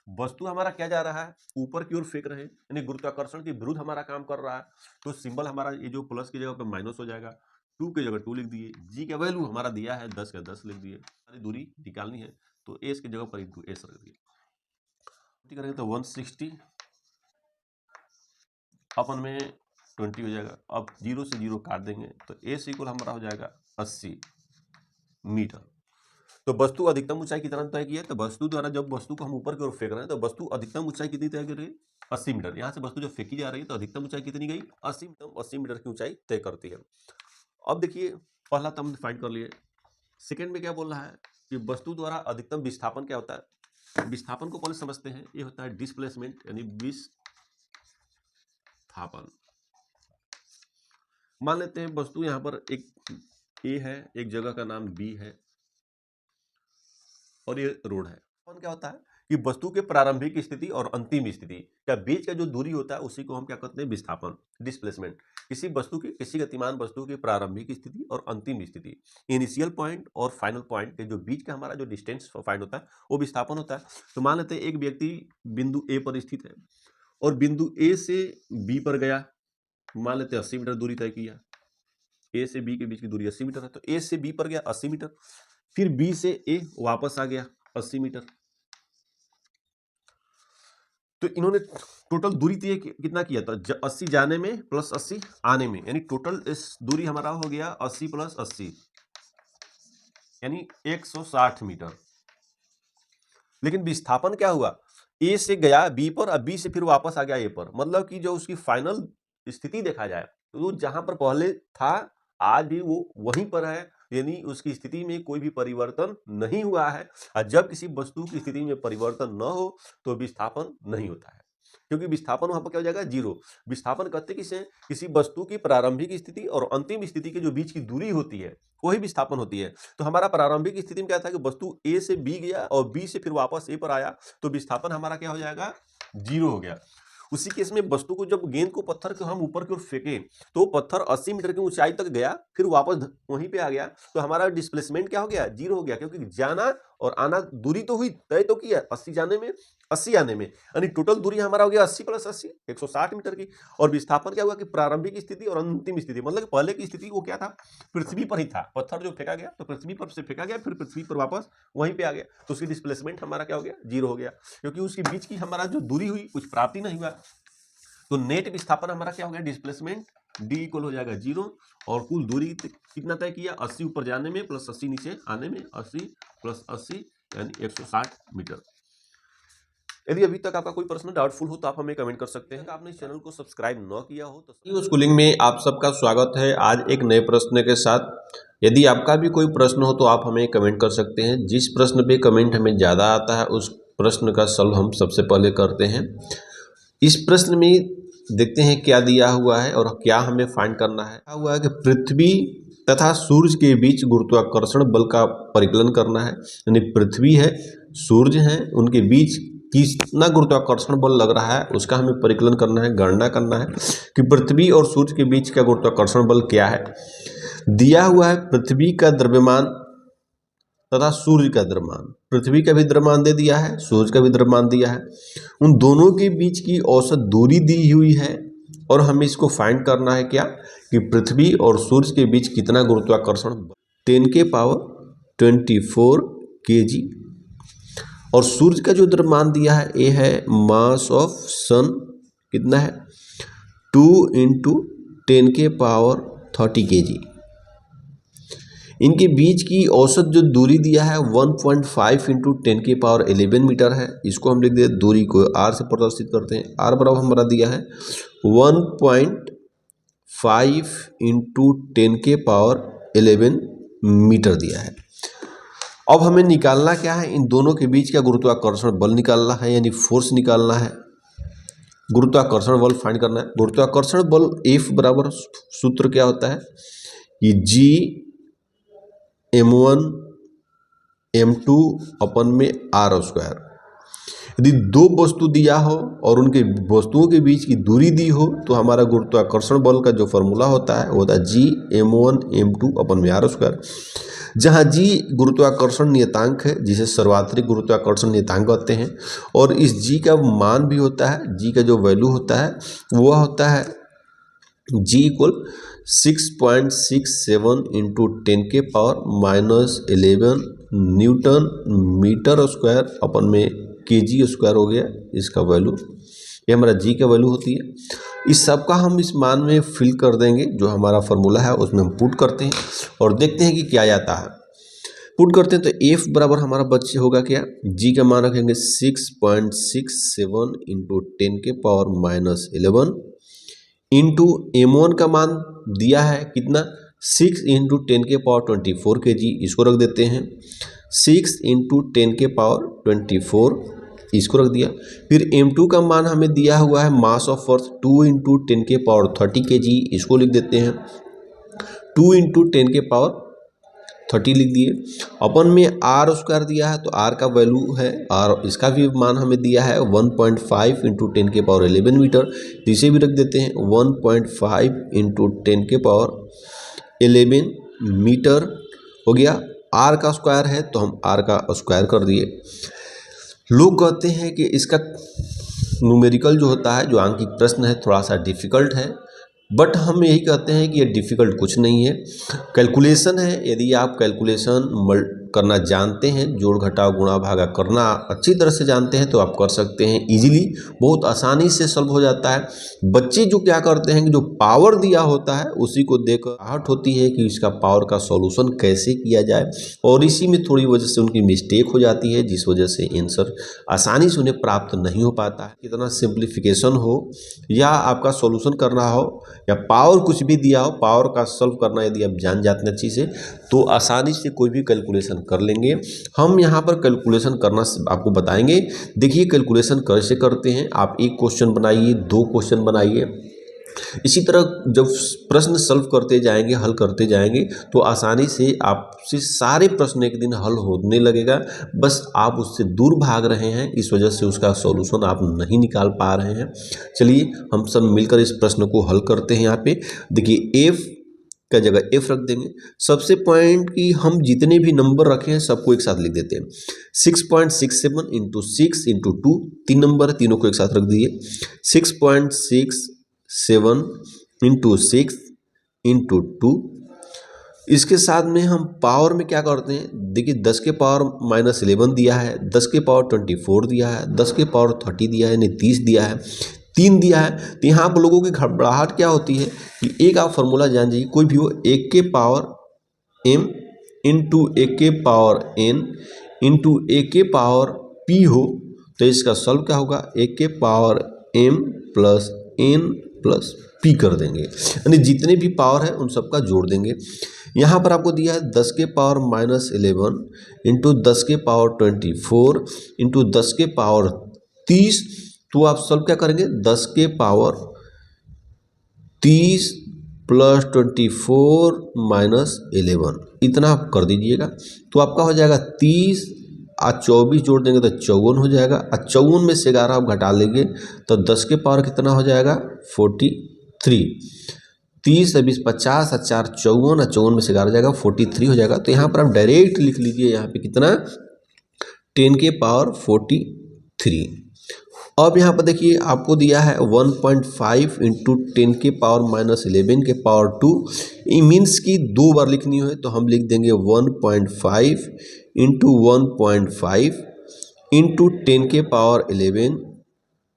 वस्तु हमारा क्या जा रहा है, ऊपर की ओर फेंक रहे हैं, यानी गुरुत्वाकर्षण के विरुद्ध हमारा काम कर रहा है। तो सिंबल हमारा ये जो प्लस की जगह पे माइनस हो जाएगा, 2 की जगह 2 लिख दिए, जी का वैल्यू हमारा दिया है 10 का 10 लिख दिए। हमारी दूरी निकालनी है तो एस की जगह पर इंटू एस रख दिए, करेंगे तो 160 अपन में 20 हो जाएगा। अब 0 से 0 काट देंगे तो एस इक्वल हमारा हो जाएगा 80 मीटर। तो वस्तु अधिकतम ऊंचाई कितना तय की है, तो वस्तु द्वारा जब वस्तु को हम ऊपर की ओर फेंक रहे हैं तो वस्तु अधिकतम ऊंचाई कितनी तय कर रही है, 80 मीटर। यहाँ से वस्तु जब फेंकी जा रही है तो अधिकतम ऊंचाई कितनी गई, 80 मीटर की ऊंचाई तय करती है। अब देखिए पहला तो हमने फाइंड कर लिए। सेकेंड में क्या बोल रहा है कि वस्तु द्वारा अधिकतम विस्थापन क्या होता है। विस्थापन को पहले समझते हैं, ये होता है डिस्प्लेसमेंट, यानी विस्थापन। मान लेते हैं वस्तु यहाँ पर एक ए है, एक जगह का नाम बी है और ये रोड है। कौन क्या होता है कि वस्तु के प्रारंभिक स्थिति और अंतिम स्थिति का बीच का जो दूरी होता है उसी को हम क्या कहते हैं, विस्थापन, डिस्प्लेसमेंट। किसी वस्तु की, किसी गतिमान वस्तु की प्रारंभिक स्थिति और अंतिम स्थिति, इनिशियल पॉइंट और फाइनल पॉइंट के जो बीच का हमारा जो डिस्टेंस फाइंड होता है वो विस्थापन होता है। तो मान लेते हैं एक व्यक्ति बिंदु ए पर स्थित है और बिंदु ए से बी पर गया, मान लेते हैं 80 मीटर दूरी तय किया। ए से बी के बीच की दूरी 80 मीटर है, तो ए से बी पर गया 80 मीटर, फिर बी से ए वापस आ गया 80 मीटर। तो इन्होंने टोटल दूरी तय कितना किया था, 80 जाने में प्लस 80 आने में, यानी टोटल इस दूरी हमारा हो गया 80 प्लस 80 यानी 160 मीटर। लेकिन विस्थापन क्या हुआ, ए से गया बी पर, अब बी से फिर वापस आ गया ए पर, मतलब कि जो उसकी फाइनल स्थिति देखा जाए तो वो जहां पर पहले था आज भी वो वहीं पर है, यानी उसकी स्थिति में कोई भी परिवर्तन नहीं हुआ है। और जब किसी वस्तु की स्थिति में परिवर्तन न हो तो विस्थापन नहीं होता है, क्योंकि विस्थापन वहां पर क्या हो जाएगा, 0। विस्थापन कहते किसे, किसी वस्तु की प्रारंभिक स्थिति और अंतिम स्थिति के जो बीच की दूरी होती है वही विस्थापन होती है। तो हमारा प्रारंभिक स्थिति में क्या था कि वस्तु ए से बी गया और बी से फिर वापस ए पर आया, तो विस्थापन हमारा क्या हो जाएगा, 0 हो गया। उसी केस में वस्तु को जब गेंद को, पत्थर को हम ऊपर की ओर फेंके तो पत्थर 80 मीटर की ऊंचाई तक गया, फिर वापस वहीं पे आ गया, तो हमारा डिस्प्लेसमेंट क्या हो गया, 0 हो गया, क्योंकि जाना और आना दूरी तो हुई, तय तो किया 80 जाने में 80 आने में, यानी टोटल दूरी हमारा हो गया 80 प्लस 80 160 मीटर की। और विस्थापन क्या हुआ कि प्रारंभिक स्थिति और अंतिम स्थिति, मतलब कि पहले की स्थिति वो क्या था, पृथ्वी पर ही था, पत्थर जो फेंका गया तो पृथ्वी पर से फेंका गया, फिर पृथ्वी पर वापस वहीं पे आ गया, तो उसकी डिस्प्लेसमेंट हमारा क्या हो गया, 0 हो गया, क्योंकि उसके बीच की हमारा जो दूरी हुई कुछ प्राप्ति नहीं हुआ। तो नेट विस्थापन हमारा क्या हो गया, डिस्प्लेसमेंट डी इक्वल हो जाएगा 0, और कुल दूरी कितना तय किया, 80 ऊपर जाने में प्लस 80 नीचे आने में, 80 प्लस 80 यानी 160 मीटर। यदि अभी तक आपका कोई प्रश्न डाउटफुल हो तो आप हमें कमेंट कर सकते हैं। आपने इस चैनल को सब्सक्राइब न किया हो तो स्कूलिंग में आप सबका स्वागत है आज एक नए प्रश्न के साथ। यदि आपका भी कोई प्रश्न हो तो आप हमें कमेंट कर सकते हैं। जिस प्रश्न पे कमेंट हमें ज़्यादा आता है उस प्रश्न का सॉल्व हम सबसे पहले करते हैं। इस प्रश्न में देखते हैं क्या दिया हुआ है और क्या हमें फाइंड करना है। क्या हुआ है कि पृथ्वी तथा सूर्य के बीच गुरुत्वाकर्षण बल का परिकलन करना है, यानी पृथ्वी है, सूर्य है, उनके बीच कितना गुरुत्वाकर्षण बल लग रहा है उसका हमें परिकलन करना है, गणना करना है कि पृथ्वी और सूर्य के बीच का गुरुत्वाकर्षण बल क्या है। दिया हुआ है पृथ्वी का द्रव्यमान तथा सूर्य का द्रव्यमान। पृथ्वी का भी द्रव्यमान दे दिया है, सूर्य का भी द्रव्यमान दिया है। उन दोनों के बीच की औसत दूरी दी हुई है और हमें इसको फाइंड करना है क्या कि पृथ्वी और सूर्य के बीच कितना गुरुत्वाकर्षण 10 के पावर 24 kg। और सूर्य का जो द्रव्यमान दिया है ये है मास ऑफ सन, कितना है 2 × 10 के पावर 30 kg। इनके बीच की औसत जो दूरी दिया है 1.5 × 10 के पावर 11 मीटर है। इसको हम लिख देते दूरी को r से प्रदर्शित करते हैं। r बराबर हमारा दिया है 1.5 × 10 के पावर 11 मीटर दिया है। अब हमें निकालना क्या है, इन दोनों के बीच का गुरुत्वाकर्षण बल निकालना है, यानी फोर्स निकालना है। गुरुत्वाकर्षण बल फाइंड करना है। गुरुत्वाकर्षण बल F बराबर सूत्र क्या होता है कि G m1 m2 अपन में r²। यदि दो वस्तु दिया हो और उनके वस्तुओं के बीच की दूरी दी हो तो हमारा गुरुत्वाकर्षण बल का जो फॉर्मूला होता है वो होता है G m1 m2 अपन में r²। जहाँ G गुरुत्वाकर्षण नियतांक है, जिसे सर्वात्रिक गुरुत्वाकर्षण नियतांक कहते हैं, और इस G का मान भी होता है, G का जो वैल्यू होता है वह होता है G = 6.67 × 10 के power -11 newton metre square upon में kg² हो गया इसका वैल्यू। ये हमारा G का वैल्यू होती है। इस सब का हम इस मान में फिल कर देंगे, जो हमारा फॉर्मूला है उसमें हम पुट करते हैं और देखते हैं कि क्या आता है। पुट करते हैं तो F बराबर हमारा बच्चे होगा क्या, G का मान रखेंगे 6.67 × 10 के पावर -11 इंटू m1 का मान दिया है कितना 6 × 10 के पावर 24 kg, इसको रख देते हैं। 6 × 10 के पावर 24 इसको रख दिया। फिर m2 का मान हमें दिया हुआ है मास ऑफ अर्थ 2 × 10 के पावर 30 kg, इसको लिख देते हैं। 2 × 10 के पावर 30 लिख दिए। अपन में r² दिया है तो r का वैल्यू है, और इसका भी मान हमें दिया है 1.5 × 10 के पावर 11 मीटर, तो इसे भी रख देते हैं 1.5 × 10 के पावर 11 मीटर हो गया। r का स्क्वायर है तो हम r का स्क्वायर कर दिए। लोग कहते हैं कि इसका न्यूमेरिकल जो होता है, जो आंकिक प्रश्न है, थोड़ा सा डिफ़िकल्ट है, बट हम यही कहते हैं कि ये डिफ़िकल्ट कुछ नहीं है, कैलकुलेशन है। यदि आप कैलकुलेशन करना जानते हैं, जोड़ घटाव गुणा भागा करना अच्छी तरह से जानते हैं तो आप कर सकते हैं इजीली, बहुत आसानी से सॉल्व हो जाता है। बच्चे जो क्या करते हैं कि जो पावर दिया होता है उसी को देख आहट होती है कि इसका पावर का सॉल्यूशन कैसे किया जाए, और इसी में थोड़ी वजह से उनकी मिस्टेक हो जाती है, जिस वजह से आंसर आसानी से उन्हें प्राप्त नहीं हो पाता है। कितना सिंप्लीफिकेशन हो या आपका सॉल्यूशन करना हो या पावर कुछ भी दिया हो, पावर का सॉल्व करना यदि आप जान जाते हैं अच्छी से तो आसानी से कोई भी कैलकुलेशन कर लेंगे। हम यहाँ पर कैलकुलेशन करना आपको बताएंगे। देखिए कैलकुलेशन कैसे करते हैं। आप एक क्वेश्चन बनाइए, 2 क्वेश्चन बनाइए, इसी तरह जब प्रश्न सॉल्व करते जाएंगे, हल करते जाएंगे तो आसानी से आपसे सारे प्रश्न एक दिन हल होने लगेगा। बस आप उससे दूर भाग रहे हैं, इस वजह से उसका सॉल्यूशन आप नहीं निकाल पा रहे हैं। चलिए हम सब मिलकर इस प्रश्न को हल करते हैं। यहाँ पे देखिए F का जगह F रख देंगे। सबसे पॉइंट कि हम जितने भी नंबर रखे हैं सबको एक साथ लिख देते हैं। 6.67 × 6 × 2 3 नंबर, तीनों को एक साथ रख दिए। 6.67 × 6 × 2। इसके साथ में हम पावर में क्या करते हैं, देखिए 10 के पावर -11 दिया है, 10 के पावर 24 दिया है, 10 के पावर 30 दिया है, यानी 30 दिया है, 3 दिया है। तो यहाँ पर लोगों की घबराहट क्या होती है कि एक आप फॉर्मूला जान जाइए, कोई भी हो 1 के पावर m इंटू 1 के पावर n इंटू 1 के पावर p हो तो इसका सॉल्व क्या होगा, 1 के power m plus n plus p कर देंगे, यानी जितने भी पावर है उन सबका जोड़ देंगे। यहाँ पर आपको दिया है 10 के पावर -11 इंटू 10 के पावर 24 इंटू 10 के पावर 30। तो आप सॉल्व क्या करेंगे, 10 के पावर 30 प्लस 24 -11 इतना आप कर दीजिएगा तो आपका हो जाएगा 30 और 24 जोड़ देंगे तो 54 हो जाएगा। और 54 में से 11 आप घटा लेंगे तो 10 के पावर कितना हो जाएगा 43। 30 और 20 50 और 4 54 और 54 में से 11 जाएगा 43 हो जाएगा। तो यहाँ पर आप डायरेक्ट लिख लीजिए यहाँ पे कितना 10 के पावर 43। अब यहाँ पर देखिए आपको दिया है 1.5 इंटू 10 के पावर -11 के पावर 2। ये मीन्स कि 2 बार लिखनी हो तो हम लिख देंगे 1.5 इंटू 1.5 इंटू 10 के पावर 11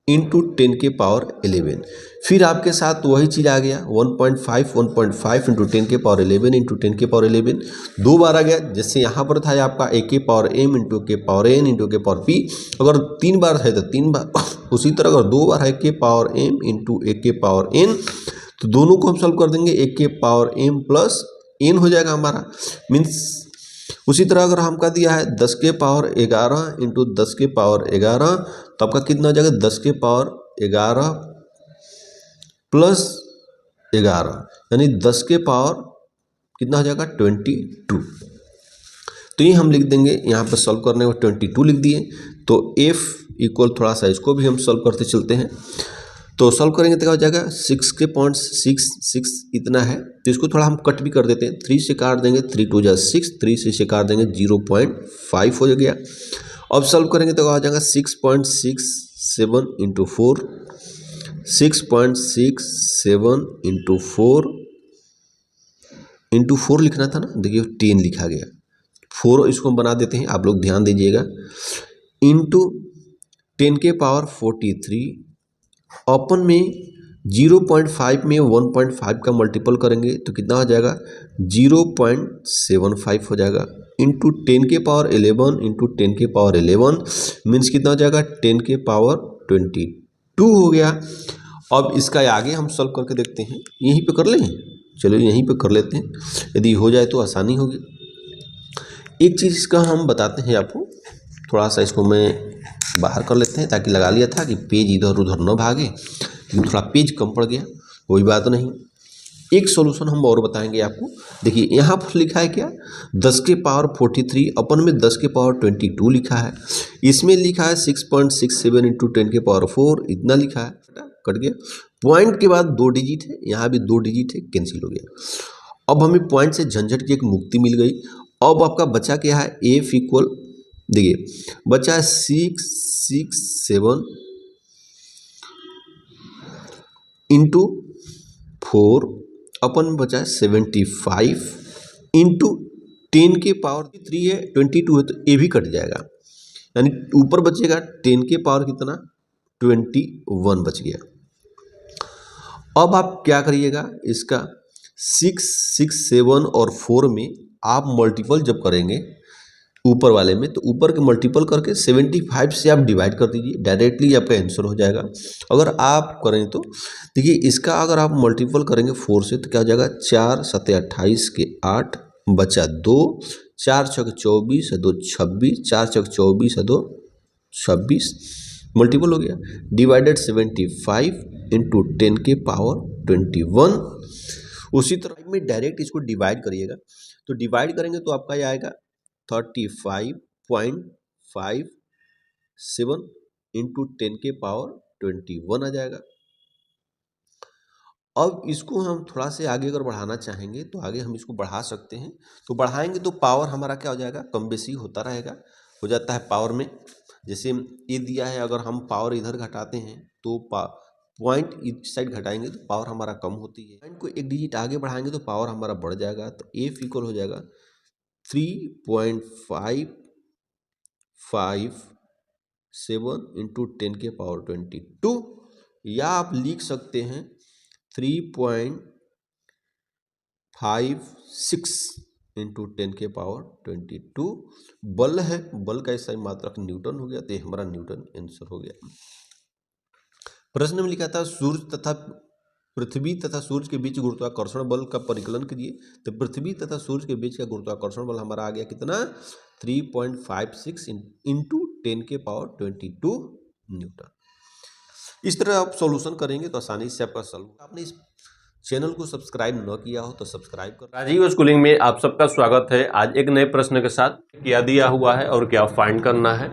इंटू 10 के पावर 11। फिर आपके साथ वही चीज़ आ गया 1.5 इंटू 10 के पावर 11 इंटू 10 के पावर 11 2 बार आ गया। जैसे यहाँ पर था आपका a के पावर m इंटू के पावर n इंटू के पावर p, अगर 3 बार है तो 3 बार उसी तरह अगर 2 बार है के पावर m इंटू a के पावर n तो दोनों को हम सॉल्व कर देंगे। a के पावर m प्लस n हो जाएगा हमारा। मीन्स उसी तरह अगर हमका दिया है 10 के पावर 11 इंटू 10 के पावर 11 तो आपका कितना हो जाएगा 10 के पावर 11 प्लस 11 यानी 10 के पावर कितना हो जाएगा 22। तो ये हम लिख देंगे यहाँ पर सॉल्व करने में 22 लिख दिए। तो f इक्वल थोड़ा सा इसको भी हम सॉल्व करते चलते हैं। तो सॉल्व करेंगे तो क्या हो जाएगा 6 के 0.66 इतना है। तो इसको थोड़ा हम कट भी कर देते हैं, 3 से काट देंगे 3 2 जा 6, 3 से काट देंगे 0.5 हो गया। अब सॉल्व करेंगे तो क्या हो जाएगा 6.67 इंटू 4, 6.67 इंटू 4 लिखना था ना, देखिए 10 लिखा गया। 4 इसको हम बना देते हैं, आप लोग ध्यान दीजिएगा। इंटू 10 के पावर 43 ओपन में 0.5 में 1.5 का मल्टीपल करेंगे तो कितना हो जाएगा 0.75 हो जाएगा। इंटू 10 के पावर 11 इंटू 10 के पावर 11 मीन्स कितना हो जाएगा 10 के पावर 22 हो गया। अब इसका आगे हम सॉल्व करके देखते हैं, यहीं पे कर लें, चलो यहीं पे कर लेते हैं, यदि हो जाए तो आसानी होगी। एक चीज़ इसका हम बताते हैं आपको, थोड़ा सा इसको मैं बाहर कर लेते हैं ताकि लगा लिया था कि पेज इधर उधर न भागे, थोड़ा पेज कम पड़ गया, कोई बात नहीं। एक सॉल्यूशन हम और बताएंगे आपको। देखिए यहाँ पर लिखा है क्या 10 के पावर 43 अपन में 10 के पावर 22 लिखा है, इसमें लिखा है 6.67 इंटू 10 के पावर 4 इतना लिखा है, कट गया। पॉइंट के बाद 2 डिजिट है, यहाँ भी 2 डिजिट है, कैंसिल हो गया। अब हमें पॉइंट से झंझट की एक मुक्ति मिल गई। अब आपका बचा क्या है एफ इक्वल, देखिए बचा है 667 इंटू 4 अपन में बचा है 75 इंटू 10 के पावर 3 है 22 है, तो ये भी कट जाएगा, यानी ऊपर बचेगा 10 के पावर कितना 21 बच गया। अब आप क्या करिएगा इसका 6, 6, 7 और 4 में आप मल्टीपल जब करेंगे ऊपर वाले में, तो ऊपर के मल्टीपल करके 75 से आप डिवाइड कर दीजिए, डायरेक्टली आपका आंसर हो जाएगा। अगर आप करें तो देखिए इसका अगर आप मल्टीपल करेंगे 4 से तो क्या हो जाएगा 4 7 28 के 8 बचा 2, 4 6 24 है 2 26, 4 6 24 है 2 26 मल्टीपल हो गया, डिवाइडेड 75 इंटू 10 के पावर 21। उसी तरह में डायरेक्ट इसको डिवाइड करिएगा, तो डिवाइड करेंगे तो आपका ये आएगा 35.57 इंटू 10 के पावर 21 आ जाएगा। अब इसको हम थोड़ा से आगे अगर बढ़ाना चाहेंगे तो आगे हम इसको बढ़ा सकते हैं, तो बढ़ाएंगे तो पावर हमारा क्या हो जाएगा कम बेसी होता रहेगा, हो जाता है पावर में। जैसे ये दिया है, अगर हम पावर इधर घटाते हैं तो पॉइंट इस साइड घटाएंगे तो पावर हमारा कम होती है, पॉइंट को एक डिजिट आगे बढ़ाएंगे तो पावर हमारा बढ़ जाएगा। तो एफ इक्वल हो जाएगा 3.557 इंटू 10 के पावर 22, या आप लिख सकते हैं 3.56 इंटू 10 के पावर 22। बल है, बल का ऐसा मात्रक न्यूटन हो गया, तो हमारा न्यूटन आंसर हो गया। प्रश्न में लिखा था सूर्य तथा पृथ्वी तथा सूर्य के बीच गुरुत्वाकर्षण बल का परिकलन कीजिए। तो पृथ्वी तथा सूर्य के बीच का गुरुत्वाकर्षण बल हमारा आ गया कितना 3.56 इंटू 10 के पावर 22 न्यूटन। इस तरह आप सॉल्यूशन करेंगे तो आसानी से आपका सॉल्व। आपने इस चैनल को सब्सक्राइब न किया हो तो सब्सक्राइब कर। राजीव स्कूलिंग में आप सबका स्वागत है। आज एक नए प्रश्न के साथ क्या दिया हुआ है और क्या फाइंड करना है।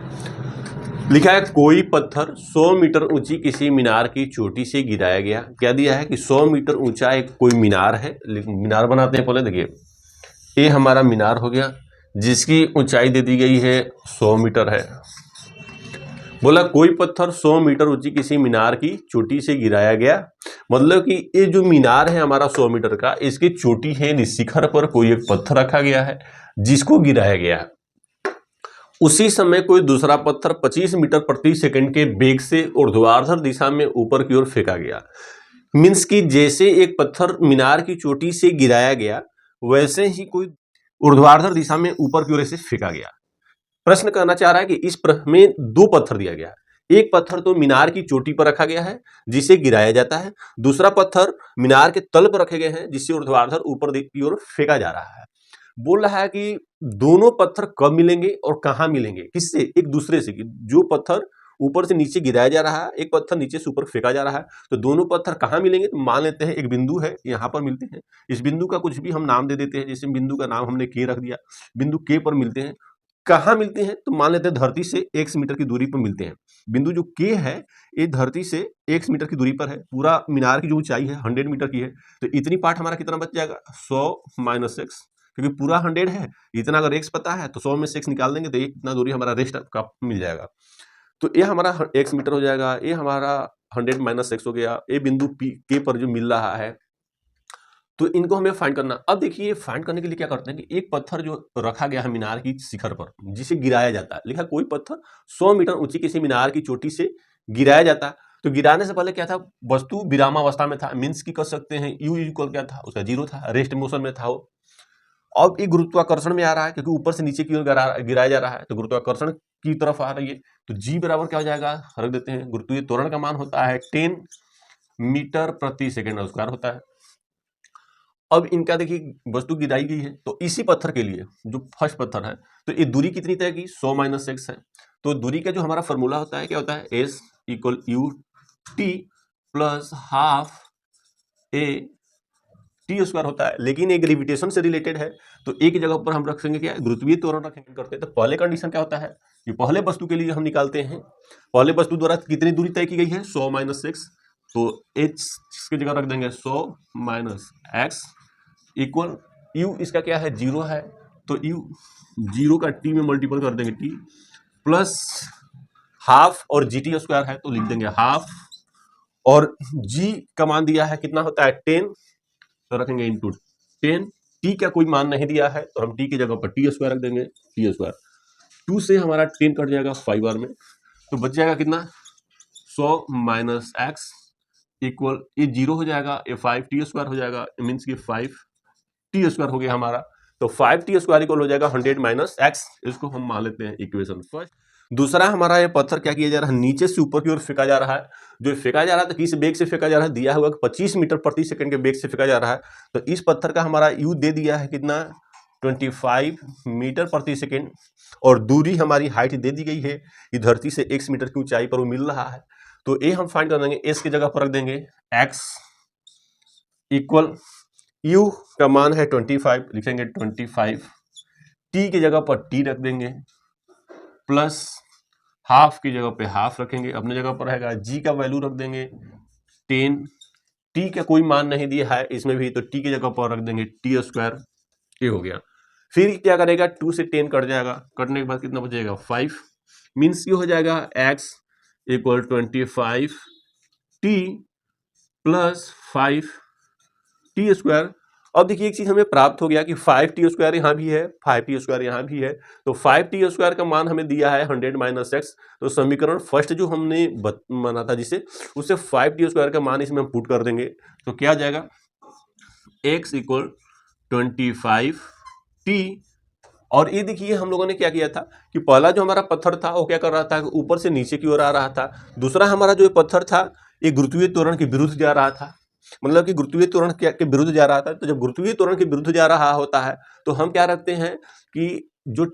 लिखा है कोई पत्थर 100 मीटर ऊंची किसी मीनार की चोटी से गिराया गया। क्या दिया है कि 100 मीटर ऊंचा एक कोई मीनार है, मीनार बनाते हैं पहले। देखिए ये हमारा मीनार हो गया जिसकी ऊंचाई दे दी गई है 100 मीटर है। बोला कोई पत्थर 100 मीटर ऊंची किसी मीनार की चोटी से गिराया गया, मतलब कि ये जो मीनार है हमारा 100 मीटर का, इसकी चोटी है, शिखर पर कोई एक पत्थर रखा गया है जिसको गिराया गया है। उसी समय कोई दूसरा पत्थर 25 मीटर प्रति सेकंड के वेग से ऊर्ध्वाधर दिशा में ऊपर की ओर फेंका गया। मीन्स कि जैसे एक पत्थर मीनार की चोटी से गिराया गया वैसे ही कोई ऊर्ध्वाधर दिशा में ऊपर की ओर से फेंका गया। प्रश्न करना चाह रहा है कि इस प्रश्न में दो पत्थर दिया गया है। एक पत्थर तो मीनार की चोटी पर रखा गया है जिसे गिराया जाता है, दूसरा पत्थर मीनार के तल पर रखे गए हैं जिससे ऊर्ध्वाधर ऊपर की ओर फेंका जा रहा है। बोल रहा है कि दोनों पत्थर कब मिलेंगे और कहां मिलेंगे, किससे, एक दूसरे से। जो पत्थर ऊपर से नीचे गिराया जा रहा है, एक पत्थर नीचे से ऊपर फेंका जा रहा है, तो दोनों पत्थर कहां मिलेंगे। तो मान लेते हैं एक बिंदु है, यहां पर मिलते हैं। इस बिंदु का कुछ भी हम नाम दे देते हैं, जैसे बिंदु का नाम हमने के रख दिया, बिंदु के पर मिलते हैं। कहां मिलते हैं तो मान लेते हैं धरती से x मीटर की दूरी पर मिलते हैं। बिंदु जो k है ये धरती से x मीटर की दूरी पर है। पूरा मीनार की जो ऊंचाई है 100 मीटर की है, तो इतनी पार्ट हमारा कितना बच जाएगा 100 माइनस x, क्योंकि पूरा 100 है। इतना अगर x पता है तो 100 में से x निकाल देंगे तो इतना दूरी हमारा रेस्ट का मिल जाएगा। तो ये हमारा x मीटर हो जाएगा, ये हमारा 100 माइनस x हो गया। ये बिंदु p k पर जो मिल रहा है, तो इनको हमें फाइंड करना। अब देखिए फाइंड करने के लिए क्या करते हैं कि एक पत्थर जो रखा गया है मीनार की शिखर पर जिसे गिराया जाता है, लिखा कोई पत्थर 100 मीटर ऊंची किसी मीनार की चोटी से गिराया जाता है। तो गिराने से पहले क्या था, वस्तु विरामावस्था में था, मीन्स की कर सकते हैं यू इक्वल क्या था, उसका 0 था, रेस्ट मोशन में था वो। अब ये गुरुत्वाकर्षण में आ रहा है क्योंकि ऊपर से नीचे की ओर गिराया जा रहा है, तो गुरुत्वाकर्षण की तरफ आ रही है। तो जी बराबर क्या हो जाएगा, रख देते हैं, गुरुत्वीय त्वरण का मान होता है 10 मीटर प्रति सेकेंड स्क्वायर होता है। अब इनका देखिए वस्तु गिराई गई है, तो इसी पत्थर के लिए जो फर्स्ट पत्थर है, तो ये दूरी कितनी तय की 100 माइनस एक्स है। तो दूरी का जो हमारा फॉर्मूला होता है क्या होता है, S equal U T plus half A T square होता है। लेकिन ये ग्रेविटेशन से रिलेटेड है, तो एक जगह पर हम रखेंगे क्या, गुरुत्वीय त्वरण रखेंगे करते हैं। तो पहले कंडीशन क्या होता है कि पहले वस्तु के लिए हम निकालते हैं, पहले वस्तु द्वारा कितनी दूरी तय की गई है 100 माइनस एक्स, तो एच की जगह रख देंगे 100 माइनस एक्स इक्वल यू, इसका क्या है 0 है, तो यू 0 का टी में मल्टीपल कर देंगे टी प्लस हाफ, और जी टी स्क्वायर है तो लिख देंगे हाफ, और जी का मान दिया है कितना होता है 10, तो रखेंगे इंटू 10। टी का कोई मान नहीं दिया है तो हम टी की जगह पर टी स्क्वायर रख देंगे, टी स्क्वायर 2 से हमारा 10 कट जाएगा 5 बार में, तो बच जाएगा कितना 100 माइनस एक्स इक्वल, ये 0 हो जाएगा, ये 5 टी स्क्वायर हो जाएगा, मीन्स कि 5 टी स्क्वायर हो गया हमारा। तो 5 टी स्क्वायर इक्वल हो जाएगा 100 माइनस एक्स, इसको हम मान लेते हैं इक्वेशन फर्स्ट। दूसरा हमारा ये पत्थर क्या किया जा रहा है, नीचे से ऊपर की ओर फेंका जा रहा है। जो फेंका जा रहा है तो किस वेग से फेंका जा रहा है, दिया हुआ 25 मीटर प्रति सेकंड के वेग से फेंका जा रहा है। तो इस पत्थर का हमारा यू दे दिया है कितना 25 मीटर प्रति सेकंड, और दूरी हमारी हाइट दे दी गई है कि धरती से x मीटर की ऊंचाई पर वो मिल रहा है। तो ये हम फाइंड कर देंगे, s की जगह पर रख देंगे x इक्वल u का मान है 25, लिखेंगे 25, t की जगह पर t रख देंगे प्लस हाफ की जगह पे हाफ रखेंगे, अपने जगह पर रहेगा, g का वैल्यू रख देंगे 10, t का कोई मान नहीं दिया है इसमें भी, तो t की जगह पर रख देंगे टी स्क्वायर, ये हो गया। फिर क्या करेगा 2 से 10 कट जाएगा, कटने के बाद कितना बचेगा 5, मीन्स ये हो जाएगा x equal 25 t plus 5 T square. अब देखिए एक चीज हमें प्राप्त हो गया कि 5 टी स्क्वायर यहाँ भी है, 5 टी स्क्वायर यहाँ भी है, तो 5 टी स्क्वायर का मान हमें दिया है 100 माइनस एक्स। तो समीकरण फर्स्ट जो हमने माना था जिसे, उससे 5 टी स्क्वायर का मान इसमें हम पुट कर देंगे, तो क्या आ जाएगा x इक्वल 25 टी। और ये देखिए हम लोगों ने क्या किया था कि पहला जो हमारा पत्थर था वो क्या कर रहा था, ऊपर से नीचे की ओर आ रहा था। दूसरा हमारा जो पत्थर था ये गुरुत्वीय त्वरण के विरुद्ध जा रहा था, मतलब कि गुरुत्वीय त्वरण के विरुद्ध जा रहा था। तो जब गुरुत्वीय त्वरण के विरुद्ध जा रहा होता है तो हम क्या रखते हैं कि जो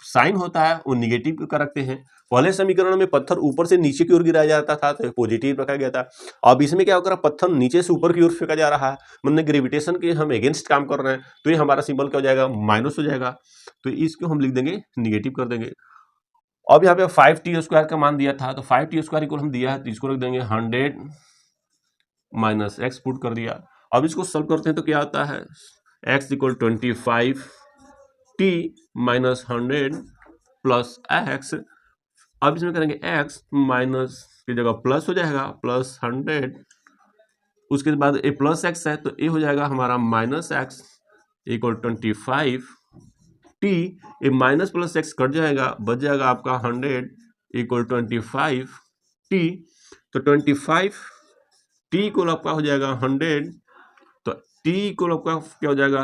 साइन होता है वो निगेटिव का रखते हैं। पहले समीकरण में पत्थर ऊपर से नीचे की ओर गिराया जाता था तो पॉजिटिव रखा गया था। अब इसमें क्या होगा, पत्थर नीचे से ऊपर की ओर फेंका जा रहा है, मतलब ग्रेविटेशन के हम अगेंस्ट काम कर रहे हैं, तो ये हमारा सिंबल क्या हो जाएगा माइनस हो जाएगा, तो इसको हम लिख देंगे निगेटिव कर देंगे। अब यहाँ पे 5t² का मान दिया था, तो 5t² इक्वल हम दिया है, तो इसको रख देंगे 100 माइनस x पुट कर दिया। अब इसको सॉल्व करते हैं तो क्या आता है, x equal 25t minus 100 plus x। अब इसमें करेंगे x माइनस की जगह प्लस हो जाएगा, प्लस 100, उसके बाद ए प्लस x है तो ए हो जाएगा हमारा माइनस x इक्वल 25t, ए माइनस प्लस x कट जाएगा, बच जाएगा आपका 100 इक्वल 25t। तो 25t इक्वल आपका हो जाएगा 100, तो t इक्वल आपका क्या हो जाएगा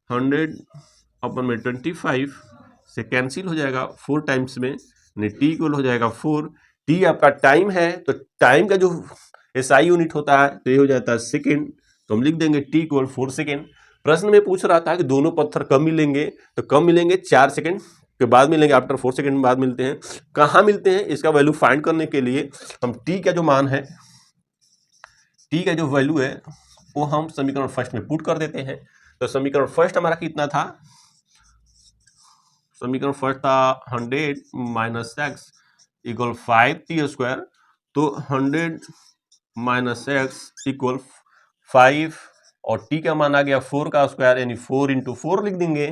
100 अपन में 25 से कैंसिल हो जाएगा 4 टाइम्स में, t इक्वल हो जाएगा 4। t आपका टाइम है, तो टाइम का जो SI यूनिट होता है तो ये हो जाता है सेकेंड, तो हम लिख देंगे t इक्वल 4 सेकेंड। प्रश्न में पूछ रहा था कि दोनों पत्थर कब मिलेंगे, तो कब मिलेंगे, 4 सेकेंड के बाद मिलेंगे, आफ्टर 4 सेकेंड बाद मिलते हैं। कहाँ मिलते हैं, इसका वैल्यू फाइंड करने के लिए हम t का जो मान है, t का जो वैल्यू है वो हम समीकरण फर्स्ट में पुट कर देते हैं। तो समीकरण फर्स्ट हमारा कितना था, समीकरण फर्स्ट था 100 माइनस x इक्वल 5t², तो 100 माइनस x इक्वल 5 और t का मान आ गया 4 का स्क्वायर, यानी 4 इंटू 4 लिख देंगे।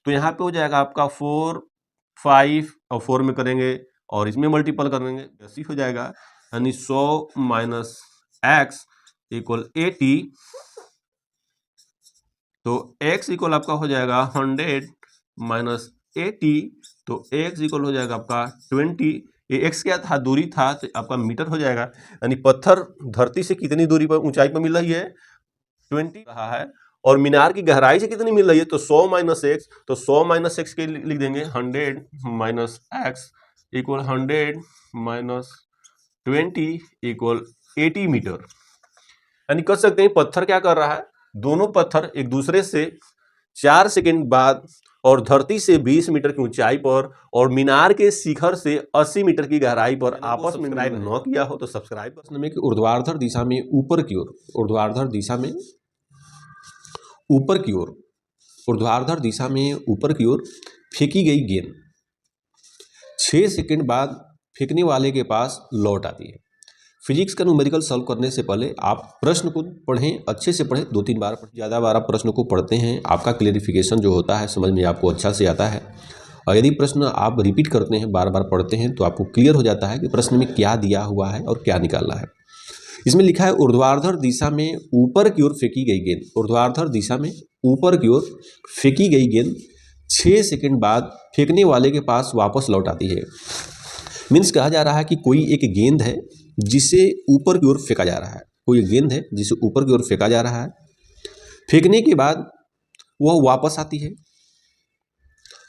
तो यहाँ पे हो जाएगा आपका 4, 5 और 4 में करेंगे और इसमें मल्टीपल करेंगे, 80 हो जाएगा, यानी 100 माइनस x इक्वल 80। तो x इक्वल आपका हो जाएगा 100 माइनस 80, तो x इक्वल हो जाएगा आपका 20। ये x क्या था, दूरी था, तो आपका मीटर हो जाएगा, यानी पत्थर धरती से कितनी दूरी पर, ऊंचाई पर मिल रही है, 20 रहा है, और मीनार की गहराई से कितनी मिल रही है, तो 100 माइनस x, तो 100 माइनस x के लिख देंगे 100 minus x equal 100 minus 20 equal 80 metre. यानी कह सकते हैं पत्थर क्या कर रहा है, दोनों पत्थर एक दूसरे से 4 सेकंड बाद और धरती से 20 मीटर की ऊंचाई पर और मीनार के शिखर से 80 मीटर की गहराई पर आपस में सब्सक्राइब न किया हो तो सब्सक्राइब कर में कि ऊर्ध्वाधर दिशा में ऊपर की ओर, ऊर्ध्वाधर दिशा में ऊपर की ओर, ऊर्ध्वाधर दिशा में ऊपर की ओर फेंकी गई गेंद 6 सेकंड बाद फेंकने वाले के पास लौट आती है। फिजिक्स का न्यूमेरिकल सॉल्व करने से पहले आप प्रश्न को पढ़ें, अच्छे से पढ़ें, 2-3 बार, ज़्यादा बार आप प्रश्न को पढ़ते हैं, आपका क्लेरिफिकेशन जो होता है समझ में आपको अच्छा से आता है। और यदि प्रश्न आप रिपीट करते हैं, बार बार पढ़ते हैं, तो आपको क्लियर हो जाता है कि प्रश्न में क्या दिया हुआ है और क्या निकालना है। इसमें लिखा है ऊर्ध्वाधर दिशा में ऊपर की ओर फेंकी गई गेंद, ऊर्ध्वाधर दिशा में ऊपर की ओर फेंकी गई गेंद 6 सेकंड बाद फेंकने वाले के पास वापस लौट आती है। मीन्स कहा जा रहा है कि कोई एक गेंद है जिसे ऊपर की ओर फेंका जा रहा है, कोई गेंद है जिसे ऊपर की ओर फेंका जा रहा है, फेंकने के बाद वह वापस आती है।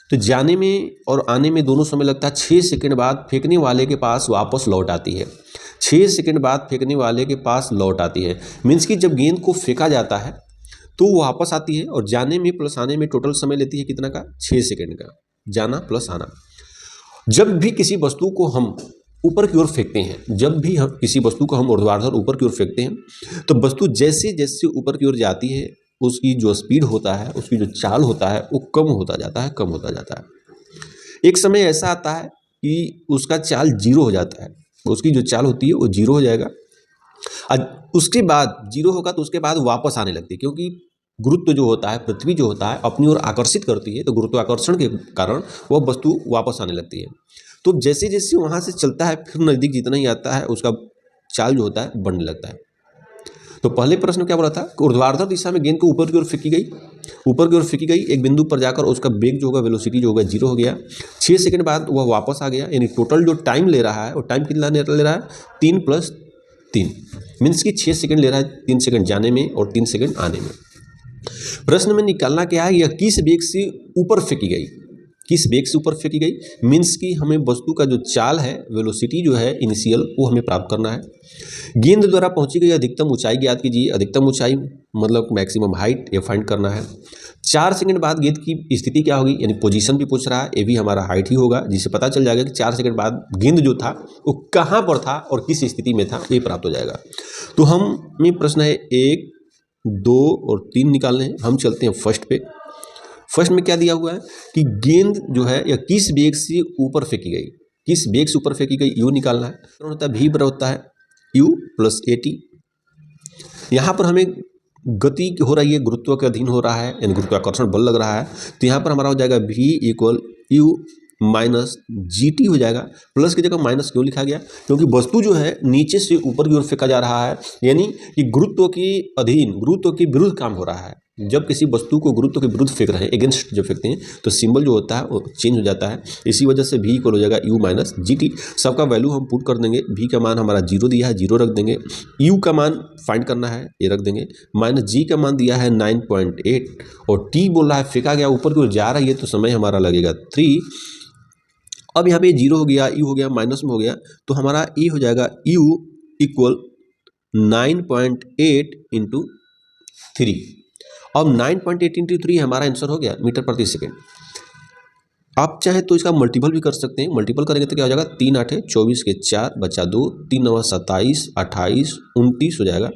तो जाने में और आने में दोनों समय लगता है, 6 सेकंड बाद फेंकने वाले के पास वापस लौट आती है, 6 सेकंड बाद फेंकने वाले के पास लौट आती है। मीन्स कि जब गेंद को फेंका जाता है तो वो वापस आती है और जाने में प्लस आने में टोटल समय लेती है कितना का, 6 सेकंड का, जाना प्लस आना। जब भी किसी वस्तु को हम ऊपर की ओर फेंकते हैं, जब भी हम किसी वस्तु को हम ऊर्ध्वाधर ऊपर की ओर फेंकते हैं, तो वस्तु जैसे जैसे ऊपर की ओर जाती है उसकी जो स्पीड होता है, उसकी जो चाल होता है वो कम होता जाता है, कम होता जाता है। एक समय ऐसा आता है कि उसका चाल 0 हो जाता है, उसकी जो चाल होती है वो 0 हो जाएगा। उसके बाद 0 होगा तो उसके बाद वापस आने लगती है, क्योंकि गुरुत्व जो होता है, पृथ्वी जो होता है अपनी ओर आकर्षित करती है, तो गुरुत्वाकर्षण के कारण वह वस्तु वापस आने लगती है। तो जैसे जैसे वहाँ से चलता है फिर नज़दीक जितना ही आता है उसका चाल जो होता है बढ़ने लगता है। तो पहले प्रश्न क्या बोला था, ऊर्ध्वाधर दिशा में गेंद को ऊपर की ओर फेंकी गई, ऊपर की ओर फेंकी गई, एक बिंदु पर जाकर उसका वेग जो होगा, वेलोसिटी जो होगा 0 हो गया, 6 सेकंड बाद वह वापस आ गया। यानी टोटल जो टाइम ले रहा है वो टाइम कितना ले रहा है, 3 + 3, मीन्स कि 6 सेकंड ले रहा है, 3 सेकंड जाने में और 3 सेकंड आने में। प्रश्न में निकालना क्या है, यह किस वेग से ऊपर फेंकी गई, किस वेग से ऊपर फेंकी गई, मीन्स कि हमें वस्तु का जो चाल है, वेलोसिटी जो है इनिशियल, वो हमें प्राप्त करना है। गेंद द्वारा पहुंची गई अधिकतम ऊंचाई ज्ञात कीजिए, अधिकतम ऊंचाई मतलब मैक्सिमम हाइट, ये फाइंड करना है। 4 सेकंड बाद गेंद की स्थिति क्या होगी, यानी पोजीशन भी पूछ रहा है, ये भी हमारा हाइट ही होगा, जिससे पता चल जाएगा कि 4 सेकंड बाद गेंद जो था वो कहाँ पर था और किस स्थिति में था, ये प्राप्त हो जाएगा। तो हमें प्रश्न है 1, 2 और 3 निकालने हैं। हम चलते हैं फर्स्ट फर्स्ट में क्या दिया हुआ है कि गेंद जो है या किस वेग से ऊपर फेंकी गई, किस वेग से ऊपर फेंकी गई, यू निकालना है। होता है v बराबर होता है u प्लस at। यहाँ पर हमें गति हो रही है, गुरुत्व के अधीन हो रहा है, यानी गुरुत्वाकर्षण बल लग रहा है, तो यहाँ पर हमारा हो जाएगा v equal u minus G T हो जाएगा। प्लस की जगह माइनस क्यों लिखा गया, क्योंकि वस्तु जो है नीचे से ऊपर की ओर फेंका जा रहा है, यानी कि गुरुत्व के अधीन, गुरुत्व के विरुद्ध काम हो रहा है। जब किसी वस्तु को गुरुत्व के विरुद्ध फेंक रहे हैं, अगेंस्ट जब फेंकते हैं, तो सिंबल जो होता है वो चेंज हो जाता है। इसी वजह से v इक्वल हो जाएगा u माइनस जी टी। सबका वैल्यू हम पुट कर देंगे। v का मान हमारा 0 दिया है, 0 रख देंगे। u का मान फाइंड करना है, ये रख देंगे। माइनस g का मान दिया है 9.8 और t बोल रहा है फेंका गया ऊपर की ओर जा रही है, तो समय हमारा लगेगा 3। अब यहाँ पे 0 हो गया, u हो गया, माइनस में हो गया, तो हमारा e हो जाएगा u इक्वल 9.8 इंटू 3। अब 9.8 इंटू 3 हमारा आंसर हो गया मीटर प्रति सेकेंड। आप चाहे तो इसका मल्टीपल भी कर सकते हैं। मल्टीपल करेंगे तो क्या हो जाएगा, 3 8 24 के 4 बचा 2, 3 9 27 28 29 हो जाएगा,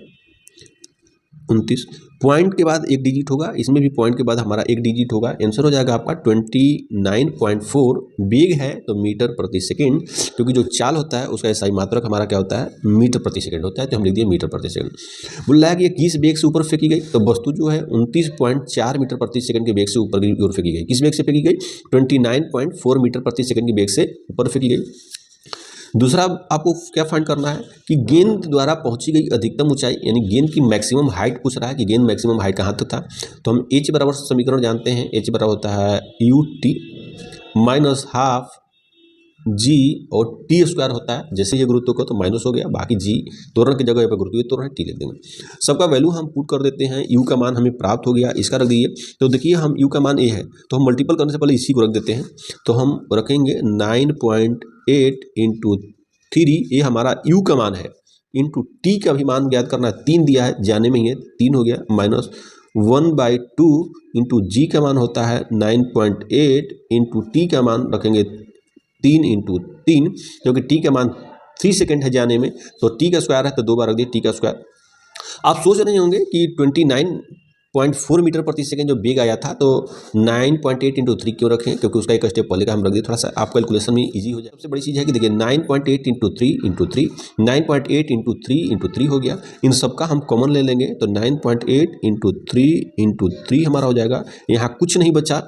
29। पॉइंट के बाद एक डिजिट होगा, इसमें भी पॉइंट के बाद हमारा एक डिजिट होगा। आंसर हो जाएगा आपका 29.4। वेग है तो मीटर प्रति सेकेंड, क्योंकि जो चाल होता है उसका SI मात्रक हमारा क्या होता है, मीटर प्रति सेकेंड होता है, तो हम लिख दिए मीटर प्रति सेकेंड। बोल रहा है कि ये किस वेग से ऊपर फेंकी गई, तो वस्तु जो है 29.4 मीटर प्रति सेकेंड के वेग से ऊपर की ओर फेंकी गई। किस वेग से फेंकी गई, 29.4 मीटर प्रति सेकेंड के वेग से ऊपर फेंकी गई। दूसरा आपको क्या फाइंड करना है कि गेंद द्वारा पहुंची गई अधिकतम ऊंचाई, यानी गेंद की मैक्सिमम हाइट पूछ रहा है कि गेंद मैक्सिमम हाइट कहाँ तक था। तो हम h बराबर समीकरण जानते हैं, h बराबर होता है ut माइनस हाफ जी और टी स्क्वायर होता है। जैसे ये गुरुत्व का तो माइनस हो गया, बाकी जी त्वरण की जगह पर गुरुत्व त्वरण टी लिख देंगे। सबका वैल्यू हम पुट कर देते हैं। u का मान हमें प्राप्त हो गया, इसका रख दीजिए। तो देखिए हम u का मान a है, तो हम मल्टीपल करने से पहले इसी को रख देते हैं। तो हम रखेंगे 9.8 इंटू 3, ये हमारा u का मान है, इंटू t का भी मान ज्ञात करना है। 3 दिया है, जाने में ही है, 3 हो गया, माइनस 1/2 इंटू जी का मान होता है 9.8 इंटू टी का मान रखेंगे 3 इंटू 3, क्योंकि टी का मान 3 सेकेंड है जाने में, तो टी का स्क्वायर है तो 2 बार रख दिए टी का स्क्वायर। आप सोच रहे होंगे कि 29.4 मीटर प्रति सेकेंड जो वेग आया था, तो 9.8 इंटू 3 क्यों रखें, क्योंकि उसका एक स्टेप पहले का हम रख दिए, थोड़ा सा आप कैलकुलेशन में इजी हो जाए। सबसे बड़ी चीज़ है कि देखिए 9.8 इंटू 3 इंटू 3, 9.8 इंटू 3 इंटू 3 हो गया। इन सबका हम कॉमन ले लेंगे, तो 9.8 इंटू 3 इंटू 3 हमारा हो जाएगा। यहाँ कुछ नहीं बचा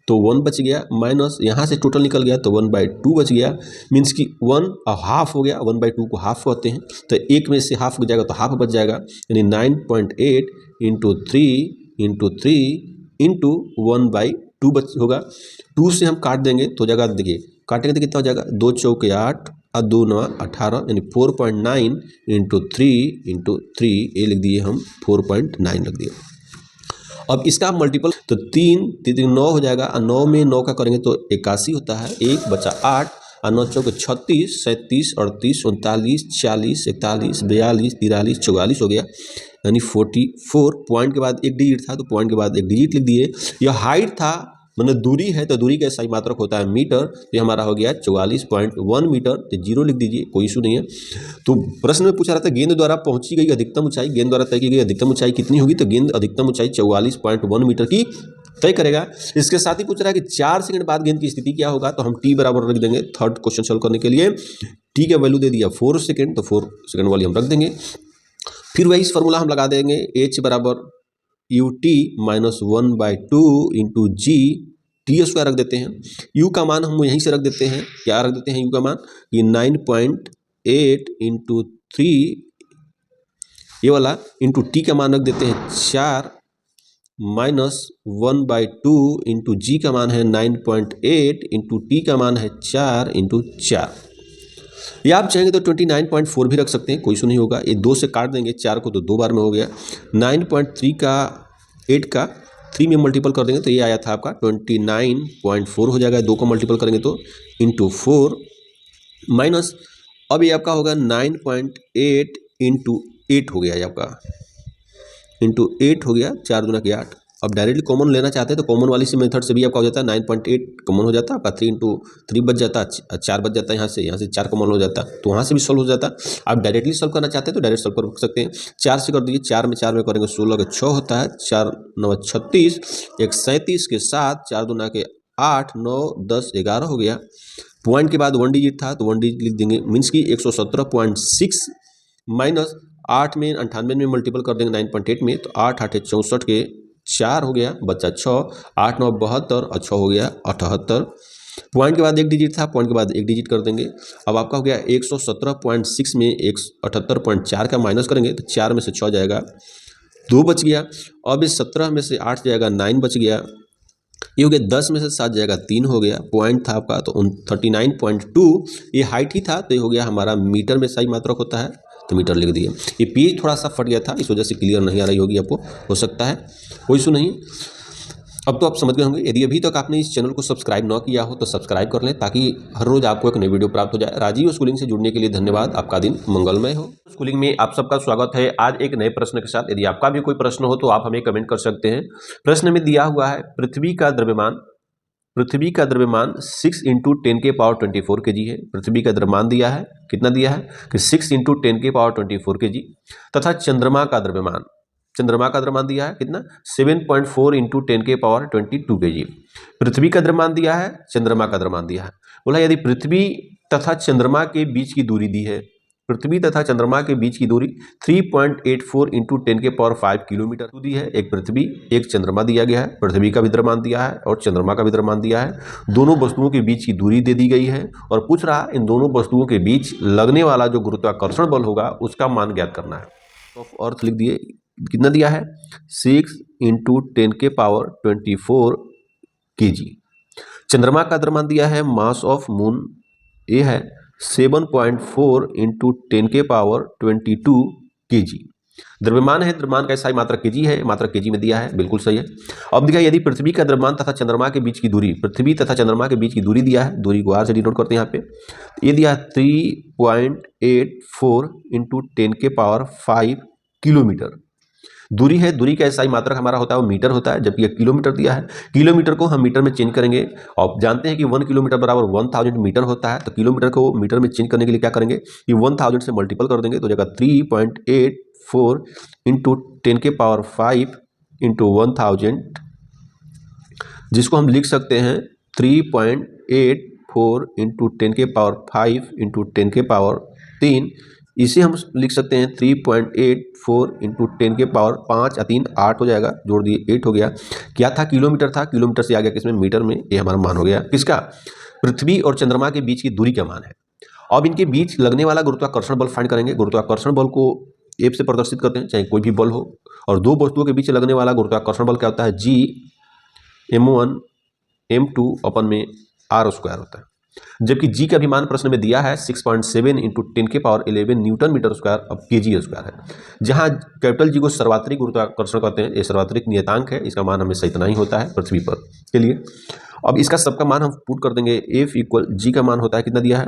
तो 1 बच गया, माइनस यहाँ से टोटल निकल गया तो 1/2 बच गया, मीन्स कि 1 हाफ हो गया। 1/2 को हाफ कहते हैं, तो एक में से हाफ हो जाएगा तो हाफ बच जाएगा, यानी 9.8 इंटू 3 इंटू 3 इंटू 1/2 बच होगा। 2 से हम काट देंगे तो जगह देखिए काटेंगे तो कितना हो जाएगा, 2 चौके 8 और 2 9 18, यानी 4.9 इंटू 3 इंटू 3, ये लिख दिए हम 4.9 लिख दिए। अब इसका मल्टीपल तो 3 9 हो जाएगा, और 9 में 9 का करेंगे तो 81 होता है, 1 बचा 8 और 9 चौके 36 37 38 39 40 41 42 43 44 हो गया, यानी 44। पॉइंट के बाद एक डिजिट था तो पॉइंट के बाद एक डिजिट लिख दिए। यह हाइट था, मतलब दूरी है, तो दूरी का सही मात्रक होता है मीटर, तो हमारा हो गया 44.1 मीटर, तो 0 लिख दीजिए, कोई इशू नहीं है। तो प्रश्न में पूछा रहा था गेंद द्वारा पहुंची गई अधिकतम ऊंचाई, गेंद द्वारा तय की गई अधिकतम ऊंचाई कितनी होगी, तो गेंद अधिकतम ऊंचाई 44.1 मीटर की तय करेगा। इसके साथ ही पूछ रहा है कि 4 सेकंड बाद गेंद की स्थिति क्या होगा, तो हम टी बराबर रख देंगे। थर्ड क्वेश्चन सोल्व करने के लिए टी का वैल्यू दे दिया 4 सेकंड, तो 4 सेकंड वाली हम रख देंगे। फिर वही फार्मूला हम लगा देंगे, h बराबर ut minus 1/2 into G T square रख देते हैं। u का मान हम यहीं से रख देते हैं, क्या रख देते हैं u का मान, ये 9.8 इंटू 3 ये वाला इंटू टी का मान रख देते हैं 4, माइनस 1/2 इंटू जी का मान है 9.8 इंटू टी का मान है 4 इंटू 4। या आप चाहेंगे तो 29.4 भी रख सकते हैं, कोई इशू नहीं होगा। ये 2 से काट देंगे 4 को तो 2 बार में हो गया। 9.3 का 8 का 3 में मल्टीपल कर देंगे तो ये आया था आपका 29.4 हो जाएगा। 2 को मल्टीपल करेंगे तो इंटू 4, माइनस अब ये आपका होगा 9.8 इंटू 8 हो गया, ये आपका इंटू 8 हो गया, 4 दूना के 8, अब डायरेक्टली कॉमन लेना चाहते हैं तो कॉमन वाली से मेथड से भी आपका हो जाता है 9.8 कॉमन हो जाता है आपका, 3 इंटू 3 बच जाता है, 4 बच जाता है, यहाँ से 4 कॉमन हो जाता है, तो वहाँ से भी सॉल्व हो जाता है। आप डायरेक्टली सॉल्व करना चाहते हैं तो डायरेक्ट सॉल्व कर सकते हैं। 4 से कर दीजिए, 4 में करेंगे 16 के 6 होता है, 4 9 36, 1 37 के 7, 4 दूना के 8, 9 10 11 हो गया। पॉइंट के बाद 1 डिजिट था तो 1 डिजिट लिख देंगे, मीन्स की 117.6 माइनस 8 में 98 में मल्टीपल कर देंगे 9.8 में, तो 8 8 64 के 4 हो गया, बच्चा 6, 8 9 72 और 6 हो गया 78। पॉइंट के बाद 1 डिजिट था, पॉइंट के बाद 1 डिजिट कर देंगे। अब आपका हो गया 117.6 में 178.4 का माइनस करेंगे तो 4 में से 6 जाएगा, 2 बच गया। अब इस 17 में से 8 जाएगा, 9 बच गया। ये हो गया 10 में से 7 जाएगा, 3 हो गया। पॉइंट था आपका तो 39.2, ये हाइट ही था तो ये हो गया हमारा मीटर में सही मात्रक होता है, तो मीटर लिख दिए। ये पेज थोड़ा सा फट गया था, इस वजह से क्लियर नहीं आ रही होगी आपको, हो सकता है, कोई इशू नहीं। अब तो आप समझ गए होंगे। यदि अभी तक आपने इस चैनल को सब्सक्राइब न किया हो तो सब्सक्राइब कर लें, ताकि हर रोज आपको एक नई वीडियो प्राप्त हो जाए। राजीव स्कूलिंग से जुड़ने के लिए धन्यवाद, आपका दिन मंगलमय हो। स्कूलिंग में आप सबका स्वागत है आज एक नए प्रश्न के साथ। यदि आपका भी कोई प्रश्न हो तो आप हमें कमेंट कर सकते हैं। प्रश्न में दिया हुआ है, पृथ्वी का द्रव्यमान 6 इंटू 10 के पावर 24 kg है। पृथ्वी का द्रव्यमान दिया है, कितना दिया है कि 6 इंटू 10 के पावर 24 kg, तथा चंद्रमा का द्रव्यमान दिया है कितना, 7.4 इंटू 10 के पावर 22 kg। पृथ्वी का द्रव्यमान दिया है, चंद्रमा का द्रव्यमान दिया है। बोला यदि पृथ्वी तथा चंद्रमा के बीच की दूरी दी है, पृथ्वी तथा चंद्रमा के बीच की दूरी 3.84 इंटू 10 के पावर 5 किलोमीटर दी है। एक पृथ्वी एक चंद्रमा दिया गया है, पृथ्वी का भी द्रव्यमान दिया है और चंद्रमा का भी द्रव्यमान दिया है। दोनों वस्तुओं के बीच की दूरी दे दी गई है और पूछ रहा इन दोनों वस्तुओं के बीच लगने वाला जो गुरुत्वाकर्षण बल होगा उसका मान ज्ञात करना है। तो अर्थ लिख दिए, कितना दिया है 6 इंटू 10 के पावर 24 kg। चंद्रमा का द्रव्यमान दिया है, मास ऑफ मून ये है 7.4 इंटू 10 के पावर 22 kg। द्रव्यमान है, द्रव्यमान का SI मात्रक केजी है, मात्रक केजी में दिया है, बिल्कुल सही है। अब दिखा यदि पृथ्वी का द्रव्यमान तथा चंद्रमा के बीच की दूरी, पृथ्वी तथा चंद्रमा के बीच की दूरी दिया है, दूरी को R से डिनोट करते हैं यहाँ पे। ये दिया है 3.84 इंटू 10 के पावर 5 किलोमीटर दूरी है। दूरी का SI मात्रक हमारा होता है वो मीटर होता है, जबकि किलोमीटर दिया है। किलोमीटर को हम मीटर में चेंज करेंगे और जानते हैं कि 1 किलोमीटर बराबर 1000 मीटर होता है, तो किलोमीटर को मीटर में चेंज करने के लिए क्या करेंगे कि 1000 से मल्टीपल कर देंगे, तो जगह 3.84 इंटू 10 के पावर 5 इंटू 1000, जिसको हम लिख सकते हैं 3.84 इंटू 10 के पावर 5 इंटू 10 के पावर 3। इसे हम लिख सकते हैं 3.84 इंटू 10 के पावर 5 या 3 8 हो जाएगा, जोड़ दिए 8 हो गया। क्या था, किलोमीटर था, किलोमीटर से आ गया किसमें, मीटर में। ये हमारा मान हो गया किसका, पृथ्वी और चंद्रमा के बीच की दूरी का मान है। अब इनके बीच लगने वाला गुरुत्वाकर्षण बल फाइंड करेंगे। गुरुत्वाकर्षण बल को F से प्रदर्शित करते हैं, चाहे कोई भी बल हो, और दो वस्तुओं के बीच लगने वाला गुरुत्वाकर्षण बल क्या होता है, G m1 m2 अपन में R स्क्वायर होता है। जबकि G का भी मान प्रश्न में दिया है 6.7 इंटू 10 के पावर 11 न्यूटन मीटर स्क्वायर, अब kg स्क्वायर है। जहां कैपिटल G को सर्वात्रिक गुरुत्वाकर्षण कहते हैं, ये सर्वात्रिक नियतांक है, इसका मान हमेशा इतना ही होता है पृथ्वी पर के लिए। अब इसका सबका मान हम पुट कर देंगे, F इक्वल G का मान होता है कितना दिया है,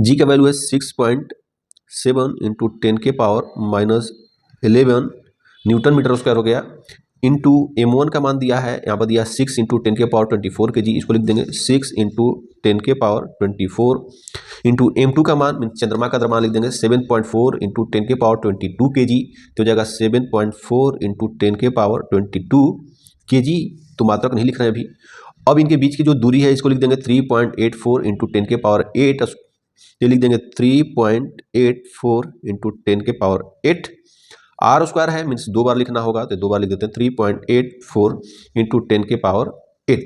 G का वैल्यू है 6.7 इंटू 10 के पावर -11 न्यूटन मीटर स्क्वायर हो गया, इंटू m1 का मान दिया है, यहाँ पर दिया 6 इंटू 10 के पावर 24 kg, इसको लिख देंगे 6 इंटू 10 के पावर 24 इंटू m2 का मान चंद्रमा का द्रव्यमान लिख देंगे 7.4 इंटू 10 के पावर 22 kg, तो जाएगा 7.4 इंटू 10 के पावर 22 kg। तो मात्रक नहीं लिख रहे हैं अभी। अब इनके बीच की जो दूरी है इसको लिख देंगे 3.84 इंटू 10 के पावर 8, ये लिख देंगे 3.84 इंटू 10 के पावर 8। R स्क्वायर है, मीन्स 2 बार लिखना होगा, तो 2 बार लिख देते हैं 3.84 इंटू 10 के पावर 8।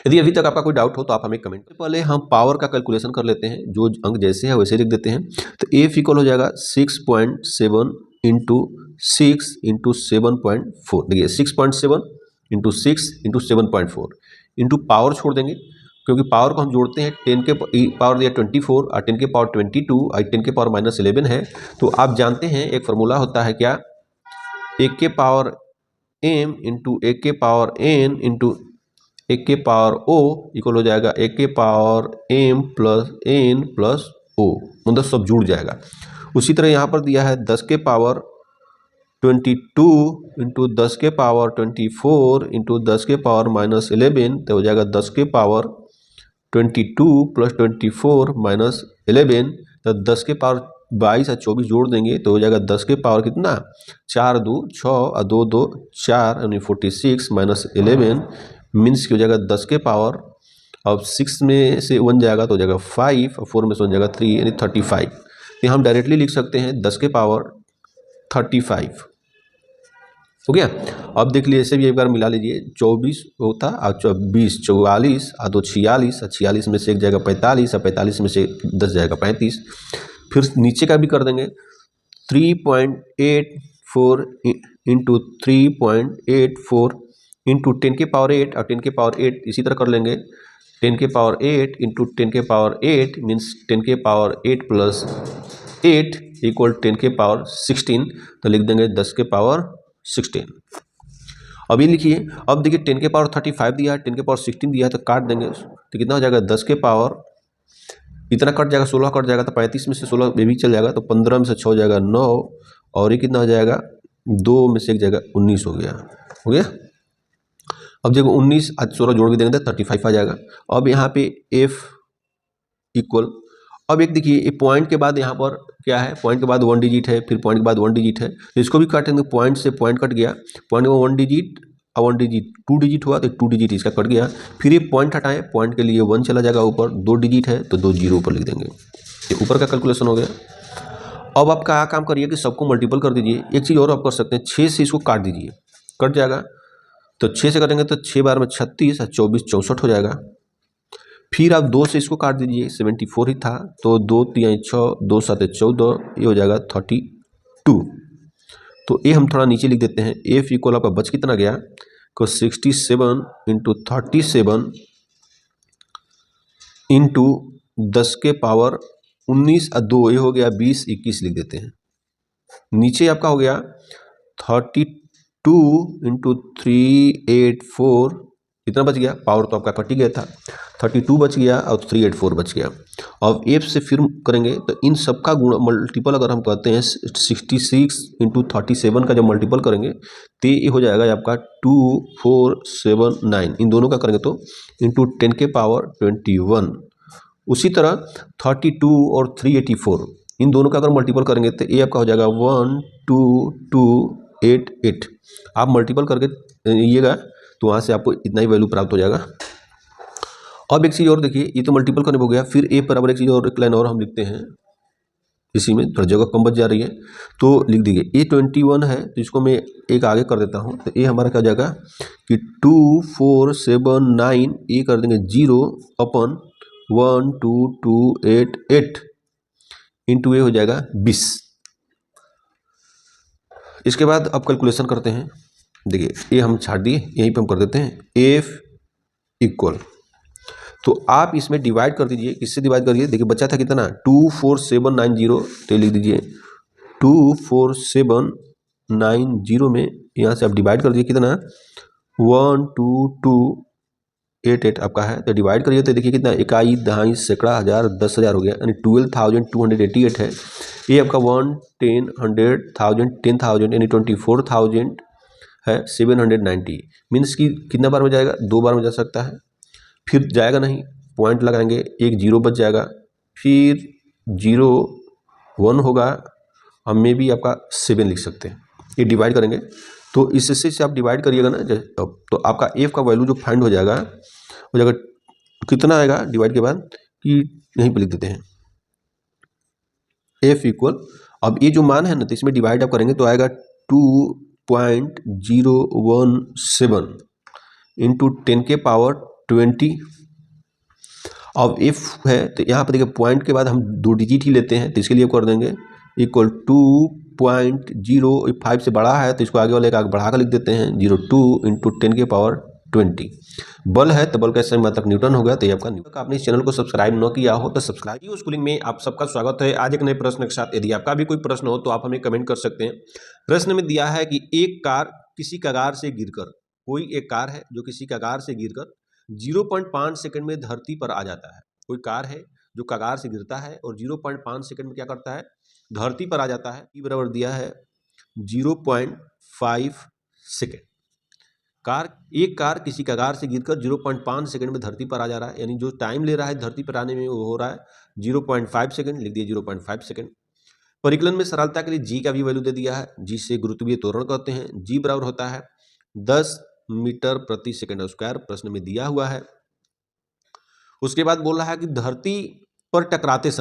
यदि अभी तक आपका कोई डाउट हो तो आप हमें कमेंट करें। पहले हम पावर का कैलकुलेशन कर लेते हैं, जो अंक जैसे है वैसे लिख देते हैं। तो F इक्वल हो जाएगा 6.7 इंटू 6 इंटू 7.4। देखिए 6.7 इंटू 6 इंटू 7.4 इंटू पावर छोड़ देंगे, क्योंकि पावर को हम जोड़ते हैं 10 के पावर दिया 24 और 10 के पावर 22 और 10 के पावर -11 है। तो आप जानते हैं एक फार्मूला होता है क्या, 1 के पावर m इंटू 1 के पावर n इंटू 1 के पावर o इक्वल हो जाएगा 1 के power m plus n plus o, मतलब सब जुड़ जाएगा। उसी तरह यहाँ पर दिया है 10 के पावर 22 इंटू 10 के पावर 24 इंटू 10 के पावर माइनस 11, तो हो जाएगा 10 के पावर 22 प्लस 24 माइनस 11, तो 10 के पावर 22 और 24 जोड़ देंगे तो हो जाएगा 10 के पावर कितना 4 2 6 और 2 2 4 यानी 46 माइनस 11 मीन्स की हो जाएगा 10 के पावर, अब 6 में से 1 जाएगा तो हो जाएगा 5 और 4 में से 1 जाएगा 3 यानी 35। तो हम डायरेक्टली लिख सकते हैं 10 के पावर 35 हो गया। अब देख लीजिए इसे भी एक बार मिला लीजिए, 24 होता और 20 44 और 2 46 और 46 में से एक जाएगा 45 और 45 में से 10 जाएगा 35। फिर नीचे का भी कर देंगे 3.84 इंटू 3.84 इंटू 10 के पावर 8 और 10 के पावर 8 इसी तरह कर लेंगे 10 के पावर 8 इंटू 10 के पावर 8 मीन्स 10 के पावर 8 प्लस 8 इक्वल 10 के पावर 16, तो लिख देंगे 10 के पावर 16। अब ये लिखिए, अब देखिए 10 के पावर 35 दिया है, 10 के पावर 16 दिया है, तो काट देंगे तो कितना हो जाएगा 10 के पावर इतना कट जाएगा 16 कट जाएगा तो 35 में से 16 ये भी चल जाएगा तो 15 में से 6 हो जाएगा 9 और ये कितना हो जाएगा 2 में से एक जाएगा 19 हो गया। अब देखो 19 आज 16 जोड़ भी देंगे तो 35 आ जाएगा। अब यहाँ पे f इक्वल, अब एक देखिए ये पॉइंट के बाद यहाँ पर क्या है, पॉइंट के बाद 1 डिजिट है, फिर पॉइंट के बाद 1 डिजिट है, तो इसको भी काटेंगे, पॉइंट से पॉइंट कट गया, पॉइंट में 1 डिजिट और 1 डिजिट 2 डिजिट हुआ तो 2 डिजिट इसका कट गया, फिर ये पॉइंट हटाएं, पॉइंट के लिए 1 चला जाएगा ऊपर, 2 डिजिट है तो 2 जीरो ऊपर लिख देंगे, ये ऊपर का कैलकुलेशन हो गया। अब आप क्या काम करिए कि सबको मल्टीपल कर दीजिए, एक चीज़ और आप कर सकते हैं 6 से इसको काट दीजिए, कट जाएगा, तो 6 से करेंगे तो 6 बार में 36 और 24 64 हो जाएगा। फिर आप 2 से इसको काट दीजिए 74 ही था, तो 2 3 6 2 7 14 ये हो जाएगा 32। तो ये हम थोड़ा नीचे लिख देते हैं, एफ इक्वल आपका बच कितना गया को 67 इंटू 37 इंटू 10 के पावर 19 और 2 ये हो गया 20 21 लिख देते हैं। नीचे आपका हो गया 32 इंटू 384 इतना बच गया, पावर तो आपका कट ही गया था, 32 बच गया और 384 बच गया। अब एफ से फिर करेंगे तो इन सब का गुण मल्टीपल अगर हम कहते हैं 66 इंटू 37 का जब मल्टीपल करेंगे तो ये हो जाएगा आपका 2479, इन दोनों का करेंगे तो इंटू 10 के पावर 21। उसी तरह 32 और 384 इन दोनों का अगर मल्टीपल करेंगे तो ये आपका हो जाएगा 12288। आप मल्टीपल करके यिएगा तो वहाँ से आपको इतना ही वैल्यू प्राप्त हो जाएगा। अब एक चीज़ और देखिए, ये तो मल्टीपल करने हो गया, फिर ए बराबर एक चीज़ और एक लाइन और हम लिखते हैं, इसी में थोड़ा जगह कम बच जा रही है तो लिख दीजिए A21 है तो इसको मैं एक आगे कर देता हूँ, तो ए हमारा क्या हो जाएगा कि 2479 ये कर देंगे 0 अपन 12288 इंटू ए हो जाएगा 20। इसके बाद अब कैलकुलेशन करते हैं, देखिए ये हम छाट दिए, यहीं पे हम कर देते हैं एफ इक्वल, तो आप इसमें डिवाइड कर दीजिए, किससे डिवाइड करिए, देखिए बचा था कितना 24790, तो लिख दीजिए 24790 में यहाँ से आप डिवाइड कर दीजिए कितना 12288 आपका है, तो डिवाइड करिए तो देखिए कितना इकाई दहाई सैकड़ा हज़ार 10,000 हो गया, यानी 12,288 है। ये आपका 1 10 100,000 10,000 यानी 24,000 है 790, मीन्स कि कितना बार में जाएगा, 2 बार में जा सकता है, फिर जाएगा नहीं, पॉइंट लगाएंगे, एक जीरो बच जाएगा, फिर 0 1 होगा, हम में भी आपका 7 लिख सकते हैं। ये डिवाइड करेंगे तो इससे से आप डिवाइड करिएगा ना तो आपका एफ का वैल्यू जो फाइंड हो जाएगा कितना आएगा डिवाइड के बाद कि यहीं पर लिख देते हैं एफ इक्वल, अब ये जो मान है ना तो इसमें डिवाइड आप करेंगे तो आएगा 2.017 इंटू 10 के पावर 20। अब एफ है तो यहाँ पर देखिए पॉइंट के बाद हम 2 डिजिट ही लेते हैं तो इसके लिए कर देंगे इक्वल 2.05 से बड़ा है तो इसको आगे वाले का बढ़ा कर लिख देते हैं 02 इंटू 10 के पावर 20। बल है तो बल का सही मतलब न्यूटन हो गया, तो ये आपका न्यूटन। आपने इस चैनल को सब्सक्राइब न किया हो तो सब्सक्राइब। स्कूलिंग में आप सबका स्वागत है। आज एक नए प्रश्न के साथ, यदि आपका भी कोई प्रश्न हो तो आप हमें कमेंट कर सकते हैं। प्रश्न में दिया है कि एक कार किसी कगार से गिरकर, कोई एक कार है जो किसी कगार से गिरकर 0.5 सेकंड में धरती पर आ जाता है। कोई कार है जो कगार से गिरता है और 0.5 सेकंड में क्या करता है, धरती पर आ जाता है। ई बराबर दिया है 0.5 सेकेंड। एक कार किसी कगार से गिरकर 0.5 सेकंड में धरती पर आ जा रहा है, यानी जो टाइम ले रहा है धरती पर आने में वो हो रहा है 0.5 सेकंड। लिख दिए 0.5 सेकंड। परिकलन में सरलता के लिए जी का भी वैल्यू दे दिया है, जी से गुरुत्वीय त्वरण कहते हैं। जी बराबर होता है 10 मीटर प्रति सेकंड स्क्वायर, प्रश्न में दिया हुआ है। उसके बाद बोल रहा है कि धरती पर टकराते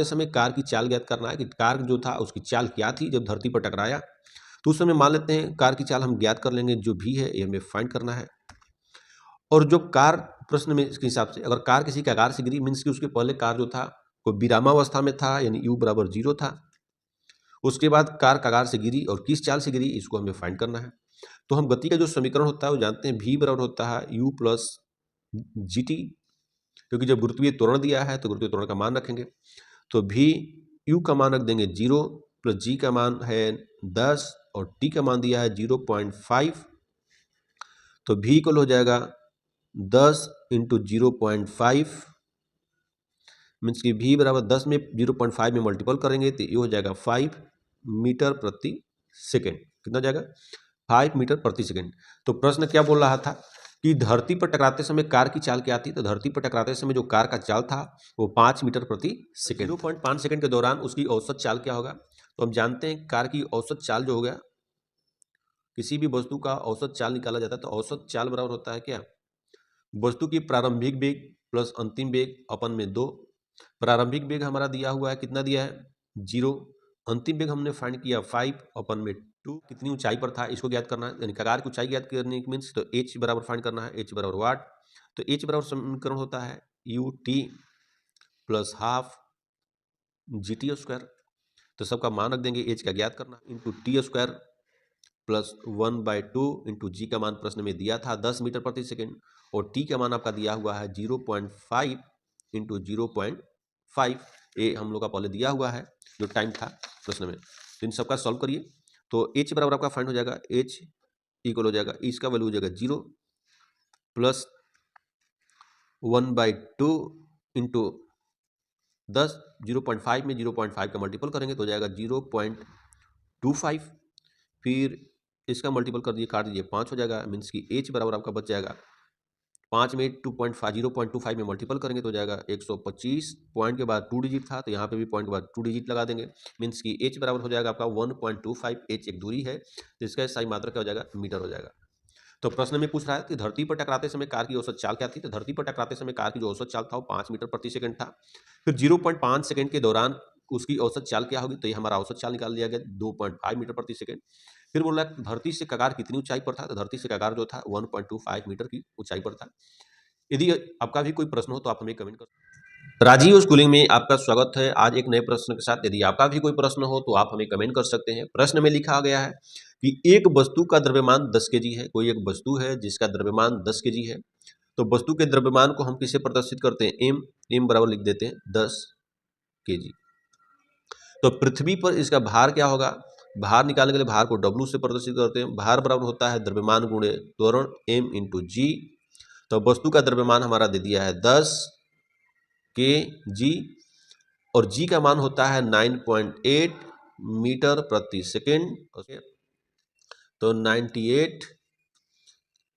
समय कार की चाल ज्ञात करना है कि कार जो था उसकी चाल क्या थी जब धरती पर टकराया। तो उस समय मान लेते हैं कार की चाल हम ज्ञात कर लेंगे, जो भी है ये हमें फाइंड करना है। और जो कार प्रश्न में इसके हिसाब से अगर कार किसी कगार से गिरी मीन्स कि उसके पहले कार जो था वो विरामावस्था में था, यानी u बराबर 0 था। उसके बाद कार कगार से गिरी और किस चाल से गिरी इसको हमें फाइंड करना है। तो हम गति का जो समीकरण होता है वो जानते हैं, v बराबर होता है u प्लस gt, क्योंकि जब गुरुत्वीय त्वरण दिया है तो गुरुत्वीय त्वरण का मान रखेंगे। तो v u का मान रख देंगे 0 प्लस g का मान है 10 और t का मान दिया है 0.5। तो v इक्वल हो जाएगा 10 इंटू 0.5 मीन्स कि v बराबर 10 में 0.5 में मल्टीपल करेंगे तो ये हो जाएगा 5 मीटर प्रति सेकेंड। कितना जाएगा 5 मीटर प्रति सेकेंड। तो प्रश्न क्या बोल रहा था कि धरती पर टकराते समय कार की चाल क्या थी। तो धरती पर टकराते समय जो कार का चाल था वो 5 मीटर प्रति सेकेंड। 0.5 सेकेंड के दौरान उसकी औसत चाल क्या होगा। तो हम जानते हैं कार की औसत चाल जो हो गया, किसी भी वस्तु का औसत चाल निकाला जाता है तो औसत चाल बराबर होता है क्या, वस्तु की प्रारंभिक वेग प्लस अंतिम वेग अपन में 2। प्रारंभिक वेग हमारा दिया हुआ है, कितना दिया है 0। अंतिम वेग हमने फाइंड किया 5 अपन में 2। कितनी ऊंचाई पर था इसको ज्ञात करना है, यानी कगार की ऊंचाई ज्ञात करने की मीन्स तो h बराबर फाइंड करना है, h बराबर वाट। तो h बराबर समीकरण होता है ut plus half gt square. तो सबका मान रख देंगे, h का ज्ञात करना into t square plus 1/2 into g का मान प्रश्न में दिया था 10 मीटर प्रति सेकेंड और टी का मान आपका दिया हुआ है 0.5 इंटू 0.5। ये हम लोग का पहले दिया हुआ है जो टाइम था प्रश्न में। तो इन सबका सॉल्व करिए तो h बराबर आपका फाइंड हो जाएगा, h इक्वल हो जाएगा, इसका वैल्यू हो जाएगा 0 प्लस 1/2 इंटू 10, 0.5 में 0.5 का मल्टीपल करेंगे तो हो जाएगा 0.25। फिर इसका मल्टीपल कर दिए, काट दीजिए 5 हो जाएगा, मीन्स कि h बराबर आपका बच जाएगा 5 में 0.25 में मल्टीपल करेंगे तो हो जाएगा 125। पॉइंट के बाद 2 डिजिट था तो यहाँ पे भी पॉइंट के बाद 2 डिजिट लगा देंगे, मीन्स कि h बराबर हो जाएगा आपका 1.25। h एक दूरी है तो इसका सही मात्रा क्या हो जाएगा, मीटर हो जाएगा। तो प्रश्न में पूछ रहा है कि धरती पर टकराते समय कार की औसत चाल क्या थी। तो धरती पर टकराते समय कार की जो औसत चाल था वो 5 मीटर प्रति सेकंड था। फिर 0.5 सेकंड के दौरान उसकी औसत चाल क्या होगी, तो ये हमारा औसत चाल निकाल लिया गया 2.5 मीटर प्रति सेकंड। फिर बोल रहा है धरती से कगार कितनी ऊंचाई पर था। तो धरती से कगार जो था 1.25 मीटर की ऊंचाई पर था। यदि आपका भी कोई प्रश्न हो तो आप हमें कमेंट कर। राजीव स्कूलिंग में आपका स्वागत है आज एक नए प्रश्न के साथ। यदि आपका भी कोई प्रश्न हो तो आप हमें कमेंट कर सकते हैं। प्रश्न में लिखा गया है कि एक वस्तु का द्रव्यमान 10 केजी है। कोई एक वस्तु है जिसका द्रव्यमान 10 केजी है। तो वस्तु के द्रव्यमान को हम किसे प्रदर्शित करते हैं, m बराबर लिख देते हैं 10 केजी। तो पृथ्वी पर इसका भार क्या होगा, भार निकालने के लिए भार को W से प्रदर्शित करते हैं। भार बराबर होता है द्रव्यमान गुणे त्वरण m इंटू जी। तो वस्तु का द्रव्यमान हमारा दे दिया है 10 kg और g का मान होता है 9.8 मीटर प्रति सेकेंड। तो 98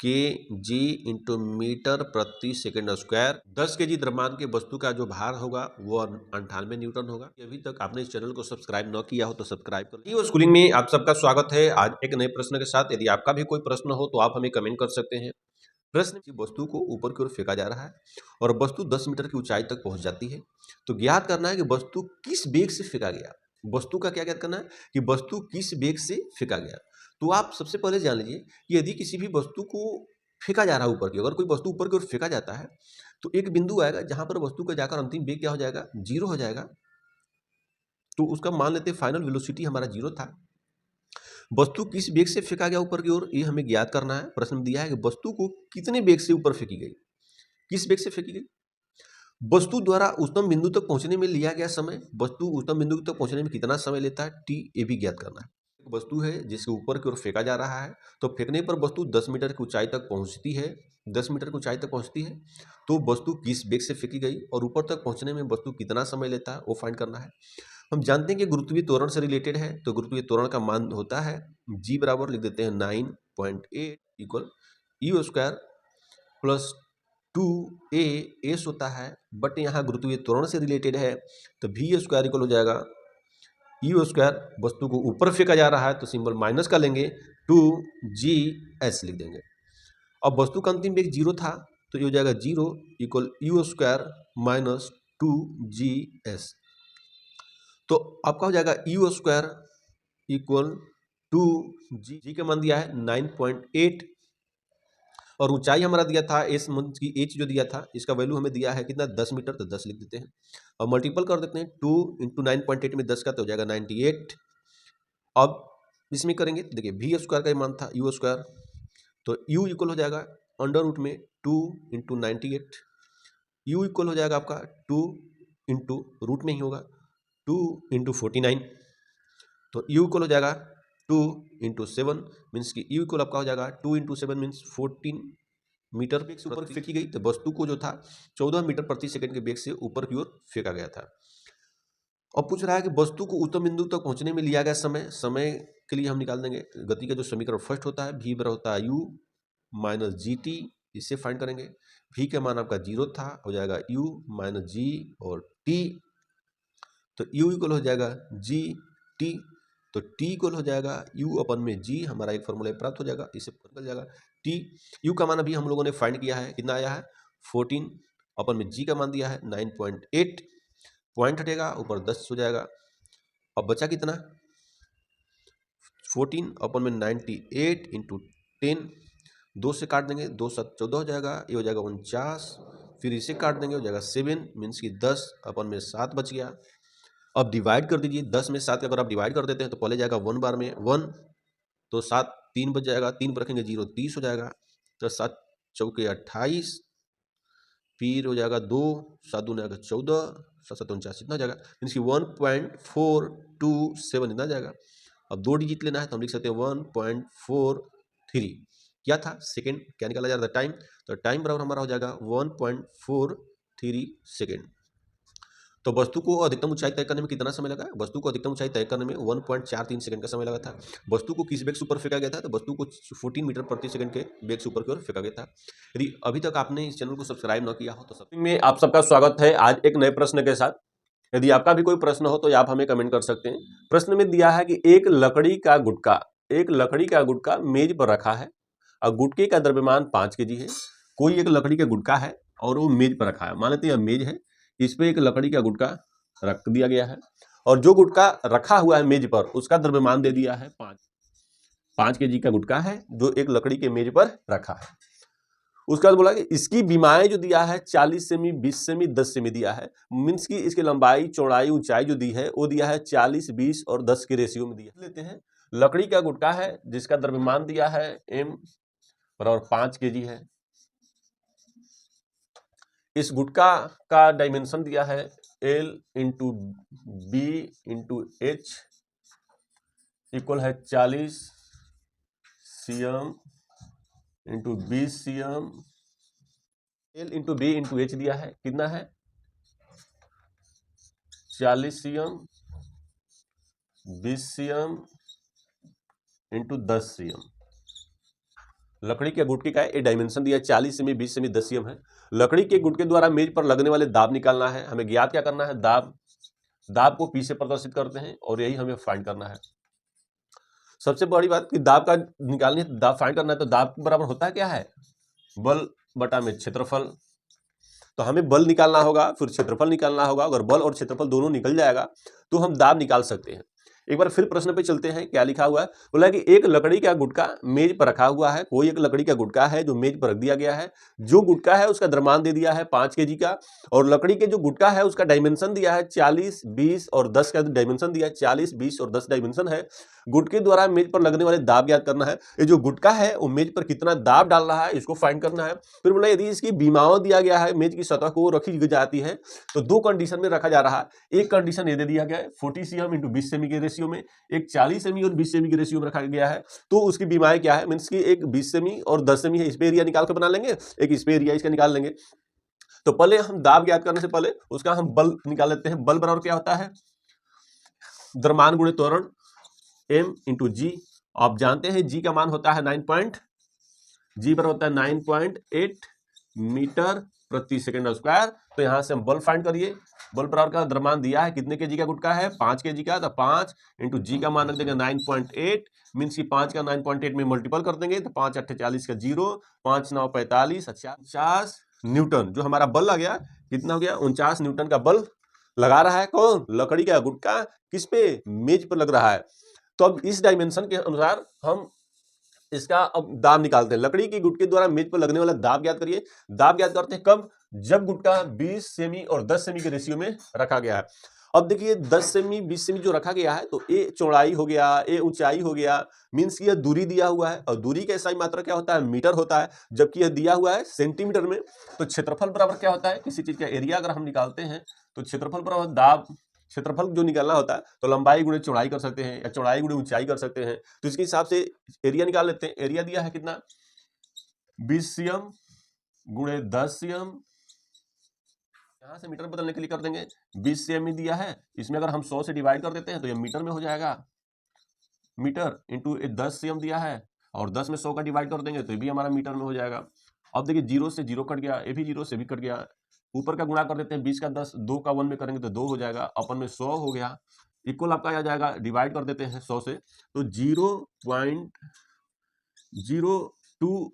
kg इंटू मीटर प्रति सेकेंड स्क्वायर। 10 kg द्रव्यमान के वस्तु का जो भार होगा वो 98 न्यूटन होगा। अभी तक आपने इस चैनल को सब्सक्राइब न किया हो तो सब्सक्राइब कर लीजिए। स्कूलिंग में आप सबका स्वागत है आज एक नए प्रश्न के साथ। यदि आपका भी कोई प्रश्न हो तो आप हमें कमेंट कर सकते हैं। प्रश्न की वस्तु को ऊपर की ओर फेंका जा रहा है और वस्तु 10 मीटर की ऊंचाई तक पहुंच जाती है। तो ज्ञात करना है कि वस्तु किस वेग से फेंका गया। वस्तु का क्या ज्ञात करना है कि वस्तु किस वेग से फेंका गया। तो आप सबसे पहले जान लीजिए कि यदि किसी भी वस्तु को फेंका जा रहा है ऊपर की, अगर कोई वस्तु ऊपर की ओर फेंका जाता है तो एक बिंदु आएगा जहां पर वस्तु का जाकर अंतिम वेग क्या हो जाएगा, 0 हो जाएगा। तो उसका मान लेते हैं फाइनल वेलोसिटी हमारा 0 था। वस्तु किस वेग से फेंका गया ऊपर की ओर ये हमें ज्ञात करना है। प्रश्न में दिया है कि वस्तु को कितने वेग से ऊपर फेंकी गई, किस वेग से फेंकी गई। वस्तु द्वारा उच्चतम बिंदु तक पहुंचने में लिया गया समय, वस्तु उच्चतम बिंदु तक पहुंचने में कितना समय लेता है, टी, ये भी ज्ञात करना है। वस्तु है जिसके ऊपर की ओर फेंका जा रहा है तो फेंकने पर वस्तु 10 मीटर की ऊंचाई तक पहुंचती है। 10 मीटर की ऊंचाई तक पहुंचती है तो वस्तु किस वेग से फेंकी गई और ऊपर तक पहुंचने में वस्तु कितना समय लेता है वो फाइंड करना है। हम जानते हैं कि गुरुत्वीय त्वरण से रिलेटेड है, तो गुरुत्वीय त्वरण का मान होता है g बराबर लिख देते हैं 9.8 equal you square plus 2a S होता है, बट यहाँ गुरुत्वीय त्वरण से रिलेटेड है तो v स्क्वायर इक्वल हो जाएगा यू स्क्वायर, वस्तु को ऊपर फेंका जा रहा है तो सिंबल माइनस का लेंगे 2gs लिख देंगे। अब वस्तु का अंतिम वेग 0 था तो ये हो जाएगा 0 equal you square minus 2gs। तो आपका हो जाएगा यू स्क्वायर इक्वल 2g का मान दिया है 9.8 और ऊंचाई हमारा दिया था एस की एच जो दिया था इसका वैल्यू हमें दिया है कितना 10 मीटर, तो 10 लिख देते हैं और मल्टीपल कर देते हैं 2 इंटू 9.8 में 10 का तो हो जाएगा 98। अब इसमें करेंगे तो देखिए वी स्क्वायर का मान था यू स्क्वायर, तो यू इक्वल हो जाएगा अंडर रूट में 2 इंटू 98, यू इक्वल हो जाएगा आपका 2 इंटू रूट में ही होगा 2 इंटू 49, तो यू इक्वल हो जाएगा 2 इंटू 7 मीन्स कि यू इक्वल आपका हो जाएगा 2 इंटू 7 मीन्स 14 मीटर बेग से ऊपर फेंकी गई, तो वस्तु को जो था 14 मीटर प्रति सेकंड के बेग से ऊपर की ओर फेंका गया था। अब पूछ रहा है कि वस्तु को उत्तम बिंदु तक पहुंचने में लिया गया समय के लिए हम निकाल देंगे गति का जो समीकरण फर्स्ट होता है, v बराबर होता है u माइनस जी टी, इससे फाइंड करेंगे। v का मान आपका 0 था, हो जाएगा u माइनस जी और t, तो u इक्वल हो जाएगा जी टी, तो t इक्वल हो जाएगा u अपन में g, हमारा एक फॉर्मूला प्राप्त हो जाएगा, इससे निकल जाएगा t। u का मान अभी हम लोगों ने फाइंड किया है, कितना आया है 14, अपन में g का मान दिया है 9.8, पॉइंट हटेगा ऊपर 10 हो जाएगा। अब बचा कितना 14 अपन में 98 इंटू 10, 2 से काट देंगे 2 7 14 हो जाएगा, ये हो जाएगा 49, फिर इसे काट देंगे हो जाएगा 7 मीन्स कि 10 अपन में 7 बच गया। अब डिवाइड कर दीजिए 10 में 7 अगर आप डिवाइड कर देते हैं तो पहले जाएगा 1 बार में 1, तो 7 3 बच जाएगा, 3 पर रखेंगे 0 30 हो जाएगा, तो 7 चौके 28, फिर हो जाएगा 2 7 दूनी आएगा 14 7 7 49 इतना हो जाएगा, मीन्स कि 1.427 इतना जाएगा। अब 2 डिजिट लेना है तो हम लिख सकते हैं 1.43, क्या था सेकेंड, क्या निकाला जा रहा था टाइम, तो टाइम बराबर हमारा हो जाएगा 1.43 सेकेंड। तो वस्तु को अधिकतम ऊंचाई तय करने में कितना समय लगा, वस्तु को अधिकतम ऊंचाई तय करने में 1.43 सेकंड का समय लगा था। वस्तु को किस वेग से ऊपर फेंका गया था, तो वस्तु को 14 मीटर प्रति सेकंड के वेग से ऊपर की ओर फेंका गया था। यदि अभी तक आपने इस चैनल को सब्सक्राइब न किया हो तो सब में आप सबका स्वागत है आज एक नए प्रश्न के साथ। यदि आपका भी कोई प्रश्न हो तो आप हमें कमेंट कर सकते हैं। प्रश्न में दिया है कि एक लकड़ी का गुटका मेज पर रखा है और गुटके का द्रव्यमान 5 kg है। कोई एक लकड़ी का गुटका है और वो मेज पर रखा है, मान लेते हैं मेज है, इस पे एक लकड़ी का गुटका रख दिया गया है और जो गुटका रखा हुआ है मेज पर उसका द्रव्यमान दे दिया है 5 kg का गुटका है जो एक लकड़ी के मेज पर रखा है। उसके बाद बोला कि इसकी बीमाएं जो दिया है 40 सेमी 20 सेमी 10 सेमी दिया है, मीन्स की इसकी लंबाई चौड़ाई ऊंचाई जो दी है वो दिया है 40 20 और 10 के रेशियो में दिया। लेते हैं लकड़ी का गुटका है जिसका द्रव्यमान दिया है m बराबर 5 kg है। इस गुटका का डायमेंशन दिया है L into B into H equal है 40 cm into 20 cm, L into B into H दिया है कितना है 40 cm 20 cm इंटू 10 cm। लकड़ी के गुटके का ये डायमेंशन दिया है 40 सेमी 20 सेमी 10 cm है। लकड़ी के गुटके द्वारा मेज पर लगने वाले दाब निकालना है, हमें ज्ञात क्या करना है, दाब को P से प्रदर्शित करते हैं और यही हमें फाइंड करना है। सबसे बड़ी बात कि दाब का निकालनी है, दाब फाइंड करना है, तो दाब बराबर होता है क्या है बल बटा में क्षेत्रफल। तो हमें बल निकालना होगा फिर क्षेत्रफल निकालना होगा, अगर बल और क्षेत्रफल दोनों निकल जाएगा तो हम दाब निकाल सकते हैं। एक बार फिर प्रश्न पे चलते हैं, क्या लिखा हुआ है, बोला कि एक लकड़ी का गुटका मेज पर रखा हुआ है, कोई एक लकड़ी का गुटका है जो मेज पर रख दिया गया है, जो गुटका है उसका द्रव्यमान दे दिया है 5 kg का और लकड़ी के जो गुटका है उसका डायमेंशन दिया है 40 20 और 10 का डायमेंशन दिया है 40 20 और 10 डायमेंशन है। गुटके द्वारा मेज पर लगने वाले दाब याद करना है, ये जो गुटका है वो मेज पर कितना दाब डाल रहा है इसको फाइंड करना है। फिर बोला यदि इसकी बीमाओं दिया गया है, मेज की सतह को रखी जाती है तो 2 कंडीशन में रखा जा रहा है। एक कंडीशन ये दे दिया गया है 40 cm इंटू 20 सेमी के रेशियो में, एक 40 सेमी और 20 सेमी के रेशियो में रखा गया है। तो उसकी बीमाएं क्या है, मीन्स की एक 20 सेमी और 10 सेमी है, इस पे एरिया निकाल कर बना लेंगे, एक इस पे एरिया इसका निकाल लेंगे। तो पहले हम दाब ज्ञात करने से पहले उसका हम बल निकाल लेते हैं। बल बराबर क्या होता है द्रव्यमान गुणे त्वरण m इंटू जी। आप जानते हैं g का मान होता है 9.8 मीटर प्रति सेकंड स्क्वायर। तो यहां से हम बल फाइंड करिए। बल प्रकार का द्रव्यमान दिया है, कितने केजी का गुटका है, 5 केजी का। तो 5 इंटू जी का मान रख देंगे 9.8, मीन्स की 5 का 9.8 में मल्टीपल कर देंगे तो 5 8 40 का 0, 5 9 45, 50 न्यूटन। जो हमारा बल आ गया कितना हो गया, 49 न्यूटन का बल लगा रहा है। कौन, लकड़ी का गुटका किस पे, मेज पर लग रहा है। तो अब इस डायमेंशन के अनुसार हम इसका अब दाब निकालते हैं। लकड़ी की गुटके द्वारा मेज पर लगने वाला दाब ज्ञात करिए। दाब ज्ञात करते हैं कब, जब गुटका 20 सेमी और 10 सेमी के रेशियो में रखा गया है। अब देखिए 10 सेमी 20 सेमी जो रखा गया है, तो ए चौड़ाई हो गया, ए ऊंचाई हो गया, मीन्स की यह दूरी दिया हुआ है। और दूरी का SI मात्रा क्या होता है, मीटर होता है, जबकि यह दिया हुआ है सेंटीमीटर में। तो क्षेत्रफल बराबर क्या होता है, किसी चीज का एरिया अगर हम निकालते हैं तो क्षेत्रफल बराबर दाब, क्षेत्रफल जो निकालना होता है तो लंबाई गुणे चौड़ाई कर सकते हैं या चौड़ाई गुणे ऊंचाई कर सकते हैं। तो इसके हिसाब से एरिया निकाल लेते हैं। एरिया दिया है कितना, 20 cm गुणे 10 cm। यहां से मीटर बदलने के लिए कर देंगे, 20 cm दिया है, इसमें अगर हम 100 से डिवाइड कर देते हैं तो ये मीटर में हो जाएगा। मीटर इंटू 10 cm दिया है और 10 में 100 का डिवाइड कर देंगे तो ये भी हमारा मीटर में हो जाएगा। अब देखिए 0 से 0 कट गया, ये भी 0 से भी कट गया। ऊपर का गुणा कर देते हैं, 20 का 10, 2 का 1 में करेंगे तो 2 हो जाएगा, अपन में 100 हो गया। इक्वल आपका आ जाएगा, डिवाइड कर देते हैं 100 से तो 0.02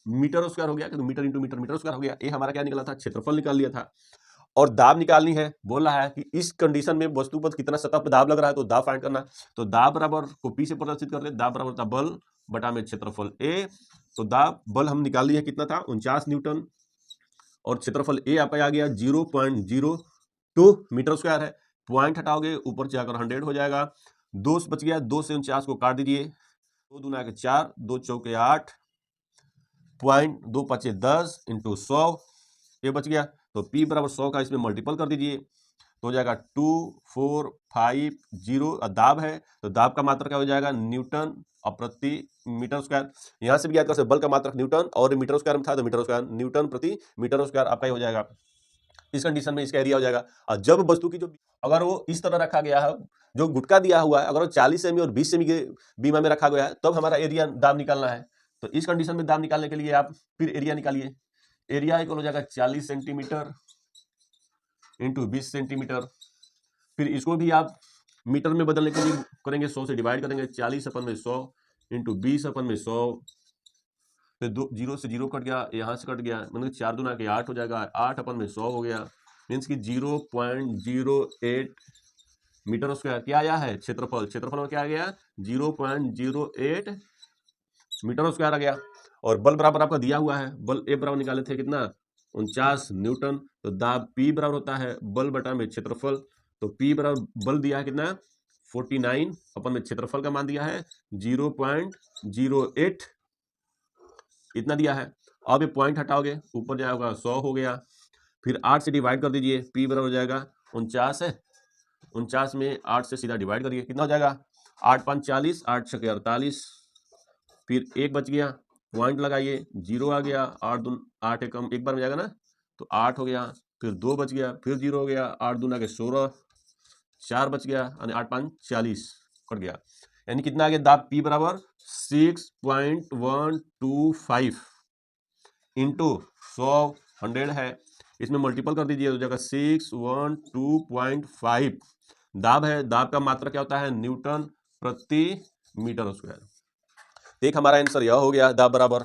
मीटर स्क्वायर हो गया। तो metre into metre, metre square हो गया। ये हमारा क्या निकला था, क्षेत्रफल निकाल लिया था। और दाब निकालनी है, बोल रहा है कि इस कंडीशन में वस्तु पर कितना सतह पर दाब लग रहा है, तो दाब फाइंड करना। तो दाब बराबर को पी से प्रदर्शित कर ले, दाब बराबर था बल बटा में क्षेत्रफल ए। तो दाब बल हम निकाल लिए, कितना था, 49 न्यूटन, और क्षेत्रफल ए आपका आ गया 0.02 मीटर स्क्वायर है। पॉइंट हटाओगे ऊपर जाकर 100 हो जाएगा। 2 बच गया, 2 से 49 को काट दीजिए, 2 दूना के 4, 2 चौके 8, पॉइंट 2 पचे 10 इंटू 100 ये बच गया। तो P बराबर 100 का इसमें मल्टीपल कर दीजिए तो हो जाएगा 2450। दाब है तो दाब का मात्रक क्या हो जाएगा, न्यूटन और प्रति मीटर स्क्वायर। यहां से भी याद कर सकते, बल का मात्रक न्यूटन और मीटर स्क्वायर में था तो मीटर स्क्वायर, न्यूटन प्रति मीटर स्क्वायर आपका ही हो जाएगा। इस कंडीशन में इसका एरिया हो जाएगा। और जब वस्तु की जो, अगर वो इस तरह रखा गया है, जो गुटका दिया हुआ है, अगर वो 40 सेमी और 20 सेमी के बीमा में रखा गया है, तब हमारा एरिया दाब निकालना है। तो इस कंडीशन में दाब निकालने के लिए आप फिर एरिया निकालिए। एरिया इक्वल हो जाएगा 40 सेंटीमीटर इंटू 20 सेंटीमीटर। फिर इसको भी आप मीटर में बदलने के लिए करेंगे, 100 से डिवाइड करेंगे, 40/100 इंटू 20/100। फिर 0 से 0 कट गया, यहाँ से कट गया, मतलब 4 दूना के 8 हो जाएगा, 8/100 हो गया, मीन्स कि 0.08 मीटर स्क्वायर क्या आया है, क्षेत्रफल। क्षेत्रफल में क्या आ गया, 0.08 मीटर स्क्वायर आ गया। और बल बराबर आपका दिया हुआ है, बल ए बराबर निकाले थे कितना, 49 न्यूटन। तो दाब P बराबर होता है बल बटा में क्षेत्रफल। तो P बराबर बल दिया है कितना, 49, अपन में क्षेत्रफल का मान दिया है 0.08 इतना दिया है। अब ये पॉइंट हटाओगे, ऊपर जाएगा 100 हो गया। फिर 8 से डिवाइड कर दीजिए, P बराबर हो जाएगा 49 है, 49 में 8 से सीधा डिवाइड करिए, कितना हो जाएगा, 8 5 40, 8 6 48। फिर 1 बच गया, पॉइंट लगाइए, 0 आ गया, 8 दून 8 एकम एक बार में जाएगा ना, तो 8 हो गया। फिर 2 बच गया, फिर 0 हो गया, 8 दूना के 16, 4 बच गया, यानी 8 5 40 कट गया। यानी कितना आ गया, दाब P बराबर 6.125 इंटू 100 है, इसमें मल्टीपल कर दीजिए, हो जाएगा 612.5 दाब है। दाब का मात्रा क्या होता है, न्यूटन प्रति मीटर स्क्वायर। एक हमारा आंसर यह हो गया, दाब बराबर।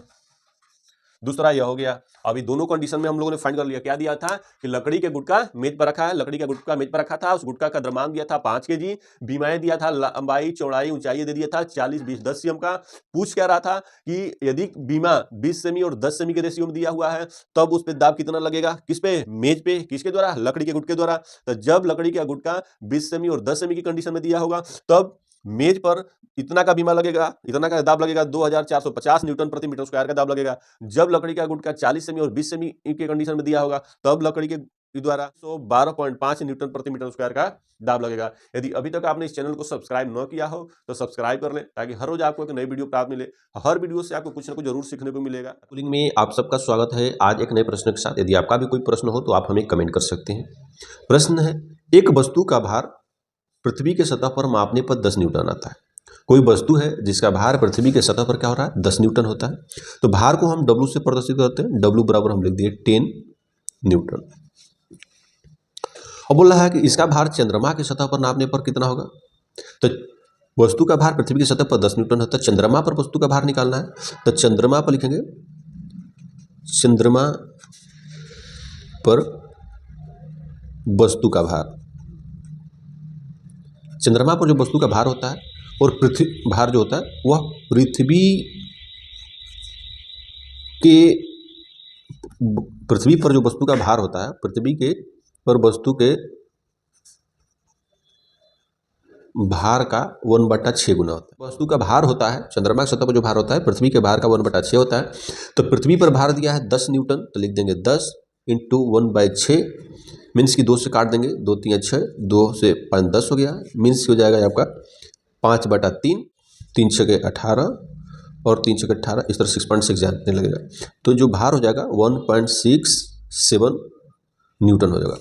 दूसरा यह हो गया। अभी दोनों कंडीशन में हम लोगों ने फाइंड कर लिया। क्या दिया था कि लकड़ी के गुटका मेज पर रखा है, लकड़ी का गुटका मेज पर रखा था, उस गुटका का द्रव्यमान दिया था 5 kg, बीमाएं दिया था, लंबाई चौड़ाई ऊंचाई दे दिया था 40 20 10 cm का। पूछ क्या रहा था कि यदि बीमा 20 सेमी और 10 सेमी के रेशियो में दिया हुआ है, तब उस पर दाब कितना लगेगा, किस पे, मेज पे, किसके द्वारा, लकड़ी के गुटके द्वारा। तो जब लकड़ी का गुटका 20 सेमी और 10 सेमी की कंडीशन में दिया होगा, तब मेज पर इतना का बीमा लगेगा, इतना का दाब लगेगा, 2450 न्यूटन प्रति मीटर स्क्वायर का दाब लगेगा। जब लकड़ी का गुटका 40 सेमी और 20 सेमी के कंडीशन में दिया होगा, तब लकड़ी के द्वारा 112.5 न्यूटन प्रति मीटर स्क्वायर का दाब लगेगा। यदि अभी तक आपने इस चैनल को सब्सक्राइब न किया हो तो सब्सक्राइब कर लें, ताकि हर रोज आपको एक नई वीडियो प्राप्त मिले। हर वीडियो से आपको कुछ ना कुछ जरूर सीखने को मिलेगा। स्कूलिंग में आप सबका स्वागत है। आज एक नए प्रश्न के साथ। यदि आपका भी कोई प्रश्न हो तो आप हमें कमेंट कर सकते हैं। प्रश्न है, एक वस्तु का भार पृथ्वी के सतह पर मापने पर 10 न्यूटन आता है। कोई वस्तु है जिसका भार पृथ्वी के सतह पर क्या हो रहा है, 10 न्यूटन होता है। तो भार को हम W से प्रदर्शित करते हैं। W बराबर हम लिख दिए 10 न्यूटन। अब बोल रहा है कि इसका भार चंद्रमा की सतह पर नापने पर कितना होगा। तो वस्तु का भार पृथ्वी की सतह पर 10 न्यूटन होता है। चंद्रमा पर वस्तु का भार निकालना है, तो चंद्रमा पर लिखेंगे चंद्रमा पर वस्तु का भार। चंद्रमा पर जो वस्तु का भार होता है और पृथ्वी भार जो होता है वह पृथ्वी पर जो वस्तु का भार होता है, पृथ्वी के पर वस्तु के भार का 1/6 गुना होता है। वस्तु का भार होता है, चंद्रमा की सतह पर जो भार होता है पृथ्वी के भार का 1/6 होता है। तो पृथ्वी पर भार दिया है 10 न्यूटन, तो लिख देंगे 10 × 1/6 मीन्स की 2 से काट देंगे, 2 × 3 = 6, 2 से 5 10 हो गया, मीन्स हो जाएगा आपका 5/3, 3 × 6 = 18 और 3 × 6 = 18, इस तरह 6.6 जानने लगेगा। तो जो भार हो जाएगा 1.67 न्यूटन हो जाएगा।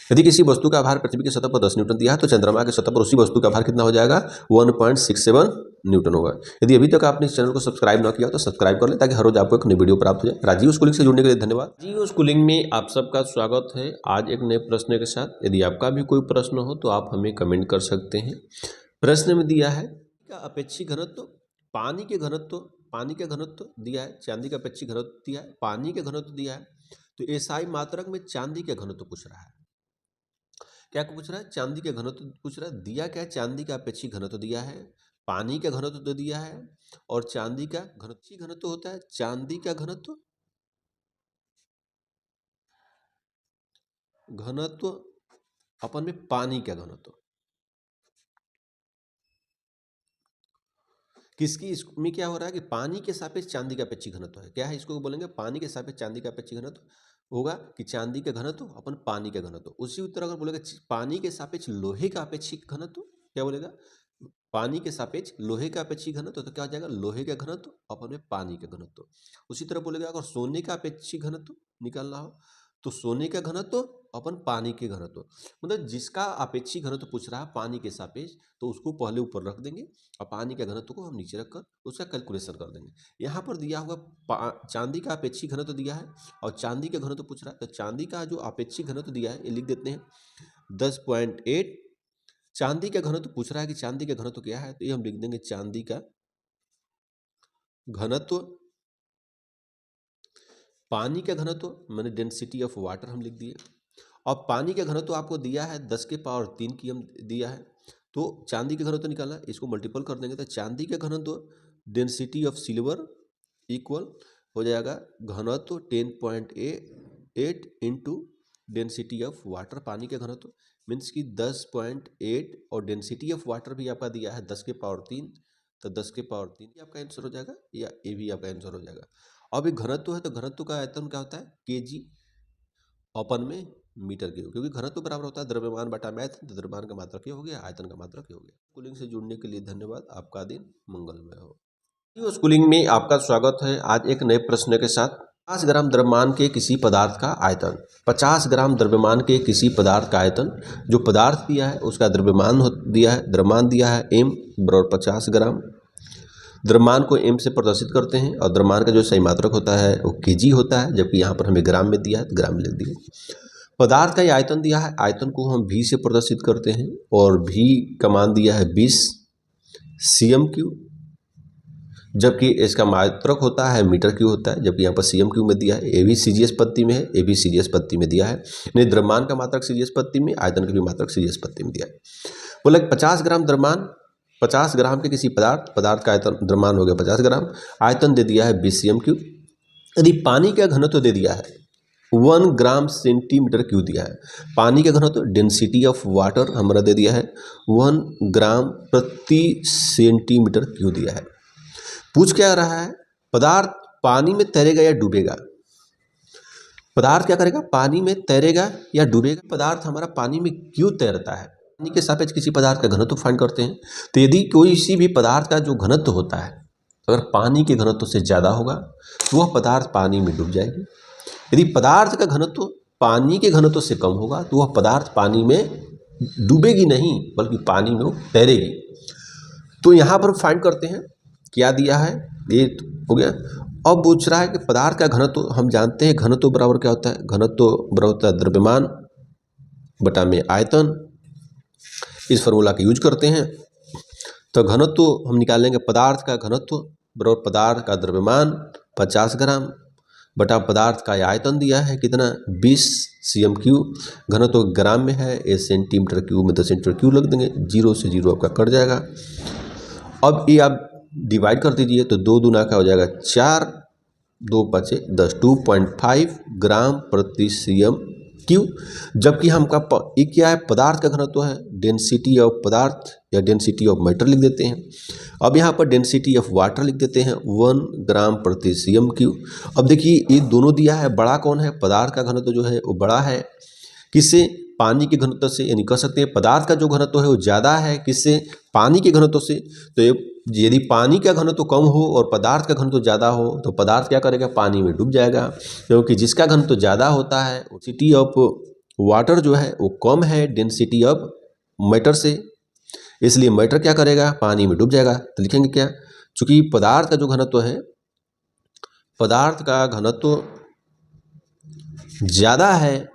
यदि किसी वस्तु का भार पृथ्वी की सतह पर 10 न्यूटन दिया है तो चंद्रमा की सतह पर उसी वस्तु का भार कितना हो जाएगा, 1.67 न्यूटन होगा। यदि अभी तक आपने इस चैनल को सब्सक्राइब ना किया तो सब्सक्राइब कर लें ताकि हर रोज आपको एक नई वीडियो प्राप्त हो जाए। राजीव स्कूलिंग से जुड़ने के लिए धन्यवाद। राजीव स्कूलिंग में आप सबका स्वागत है आज एक नए प्रश्न के साथ। यदि आपका भी कोई प्रश्न हो तो आप हमें कमेंट कर सकते हैं। प्रश्न में दिया है का अपेक्षिक घनत्व, पानी के घनत्व दिया है, चांदी का अपेक्षिक घनत्व दिया है, पानी के घनत्व दिया है। तो एसआई मात्रक में चांदी के घनत्व पूछ रहा है। क्या पूछ रहा है, चांदी के घनत्व पूछ रहा है। दिया क्या है, चांदी का अपेक्षिक घनत्व दिया है, पानी का घनत्व तो दिया है और चांदी का घनत्व होता है चांदी का घनत्व अपन में पानी का घनत्व किसकी, इसमें क्या हो रहा है कि पानी के सापेक्ष चांदी का अपेक्षिक घनत्व है। क्या है, इसको बोलेंगे पानी के सापेक्ष चांदी का अपेक्षिक घनत्व होगा कि चांदी का घनत्व अपन पानी का घनत्व। उसी उत्तर अगर बोलेगा पानी के सापेक्ष लोहे का अपेक्षिक घनत्व, क्या बोलेगा, पानी के सापेक्ष लोहे का अपेक्षिक घनत्व, तो क्या हो जाएगा लोहे का घनत्व अपन में पानी का घनत्व। उसी तरह बोलेगा अगर सोने का अपेक्षिक घनत्व निकालना हो तो सोने का घनत्व अपन पानी के घनत्व, मतलब जिसका अपेक्षिक घनत्व पूछ रहा है पानी के सापेक्ष तो उसको पहले ऊपर रख देंगे और पानी के घनत्व को हम नीचे रखकर उसका कैलकुलेशन कर देंगे। यहाँ पर दिया हुआ चांदी का अपेक्षिक घनत्व दिया है और चांदी का घनत्व पूछ रहा है, तो चांदी का जो अपेक्षिक घनत्व दिया है ये लिख देते हैं 10.8। चांदी का घनत्व पूछ रहा है कि चांदी का घनत्व क्या है, तो ये हम लिख देंगे चांदी का घनत्व, पानी का घनत्व मैंने डेंसिटी ऑफ वाटर हम लिख दिए। और पानी का घनत्व आपको दिया है 10⁻³ की हम दिया है, तो चांदी का घनत्व निकालना, इसको मल्टीपल कर देंगे तो चांदी का घनत्व डेंसिटी ऑफ सिल्वर इक्वल हो जाएगा घनत्व 10.8 इंटू डेंसिटी ऑफ वाटर, पानी का घनत्व मीन्स की 10.8 और डेंसिटी ऑफ वाटर भी आपका दिया है 10⁻³ तो 10⁻³ आपका आंसर हो जाएगा या ये भी आपका आंसर हो जाएगा। अब एक घनत्व है तो घनत्व का आयतन क्या होता है केजी अपन में मीटर क्यूब, क्योंकि घनत्व बराबर होता है द्रव्यमान बटा मैथ, तो द्रव्यमान का मात्रक क्या हो गया, आयतन का मात्रक क्या हो गया। स्कूलिंग से जुड़ने के लिए धन्यवाद, आपका दिन मंगलमय हो। स्कूलिंग में आपका स्वागत है आज एक नए प्रश्न के साथ। 50 ग्राम द्रव्यमान के किसी पदार्थ का आयतन, 50 ग्राम द्रव्यमान के किसी पदार्थ का आयतन, जो पदार्थ दिया है उसका द्रव्यमान दिया है m बराबर 50 ग्राम। द्रव्यमान को m से प्रदर्शित करते हैं और द्रव्यमान का जो सही मात्रक होता है वो kg होता है, जबकि यहाँ पर हमें ग्राम में दिया है तो ग्राम में लिख दिए। पदार्थ का ये आयतन दिया है, आयतन को हम v से प्रदर्शित करते हैं और v का मान दिया है 20 cm3, जबकि इसका मात्रक होता है मीटर क्यूब होता है, जबकि यहाँ पर cm3 में दिया है। ये भी CGS पद्धति में है, ये भी CGS पद्धति में दिया है। नहीं, द्रव्यमान का मात्रक CGS पद्धति में, आयतन का भी मात्रक CGS पद्धति में दिया है। बोला 50 ग्राम द्रव्यमान, 50 ग्राम के किसी पदार्थ का आयतन, द्रव्यमान हो गया 50 ग्राम, आयतन दे दिया है 20 cm3। यदि पानी का घनत्व दे दिया है 1 ग्राम सेंटीमीटर क्यूब दिया है, पानी का घनत्व डेंसिटी ऑफ वाटर हमारा दे दिया है 1 ग्राम प्रति सेंटीमीटर क्यूब दिया है। पूछ क्या रहा है, पदार्थ पानी में तैरेगा या डूबेगा। पदार्थ क्या करेगा, पानी में तैरेगा या डूबेगा। पदार्थ हमारा पानी में क्यों तैरता है, पानी के सापेक्ष किसी पदार्थ का घनत्व फाइंड करते हैं। तो यदि किसी भी पदार्थ का जो घनत्व होता है अगर पानी के घनत्व से ज़्यादा होगा तो वह पदार्थ पानी में डूब जाएगी। यदि पदार्थ का घनत्व पानी के घनत्व से कम होगा तो वह पदार्थ पानी में डूबेगी नहीं बल्कि पानी में वो तैरेगी। तो यहाँ पर फाइंड करते हैं क्या दिया है, ये हो गया। अब पूछ रहा है कि पदार्थ का घनत्व, हम जानते हैं घनत्व बराबर क्या होता है, घनत्व बराबर होता है द्रव्यमान बटा में आयतन। इस फॉर्मूला का यूज करते हैं तो घनत्व हम निकालेंगे, पदार्थ का घनत्व बराबर पदार्थ का द्रव्यमान 50 ग्राम बटा पदार्थ का आयतन दिया है कितना 20 cm3, घनत्व ग्राम में है, ये सेंटीमीटर क्यूब में 10 सेंटीमीटर क्यूब लग देंगे, 0 से 0 आपका कट जाएगा। अब ये आप डिवाइड कर दीजिए तो 2 दूना का हो जाएगा 4, 2 बचे 10, 2.5 ग्राम प्रति cm3। जबकि हमका ये क्या है, पदार्थ का घनत्व है, डेंसिटी ऑफ पदार्थ या डेंसिटी ऑफ मैटर लिख देते हैं। अब यहाँ पर डेंसिटी ऑफ वाटर लिख देते हैं 1 ग्राम प्रति cm3। अब देखिए ये दोनों दिया है, बड़ा कौन है, पदार्थ का घनत्व जो है वो बड़ा है किससे, पानी के घनत्व से, यानी कह सकते हैं पदार्थ का जो घनत्व है वो ज़्यादा है किससे, पानी के घनत्व से। तो यदि पानी का घनत्व कम हो और पदार्थ का घनत्व ज़्यादा हो तो पदार्थ क्या करेगा, पानी में डूब जाएगा, क्योंकि जिसका घनत्व ज़्यादा होता है डेंसिटी ऑफ वाटर जो है वो कम है डेंसिटी ऑफ मैटर से, इसलिए मैटर क्या करेगा, पानी में डूब जाएगा। तो लिखेंगे क्या, चूंकि पदार्थ का जो घनत्व है, पदार्थ का घनत्व ज़्यादा है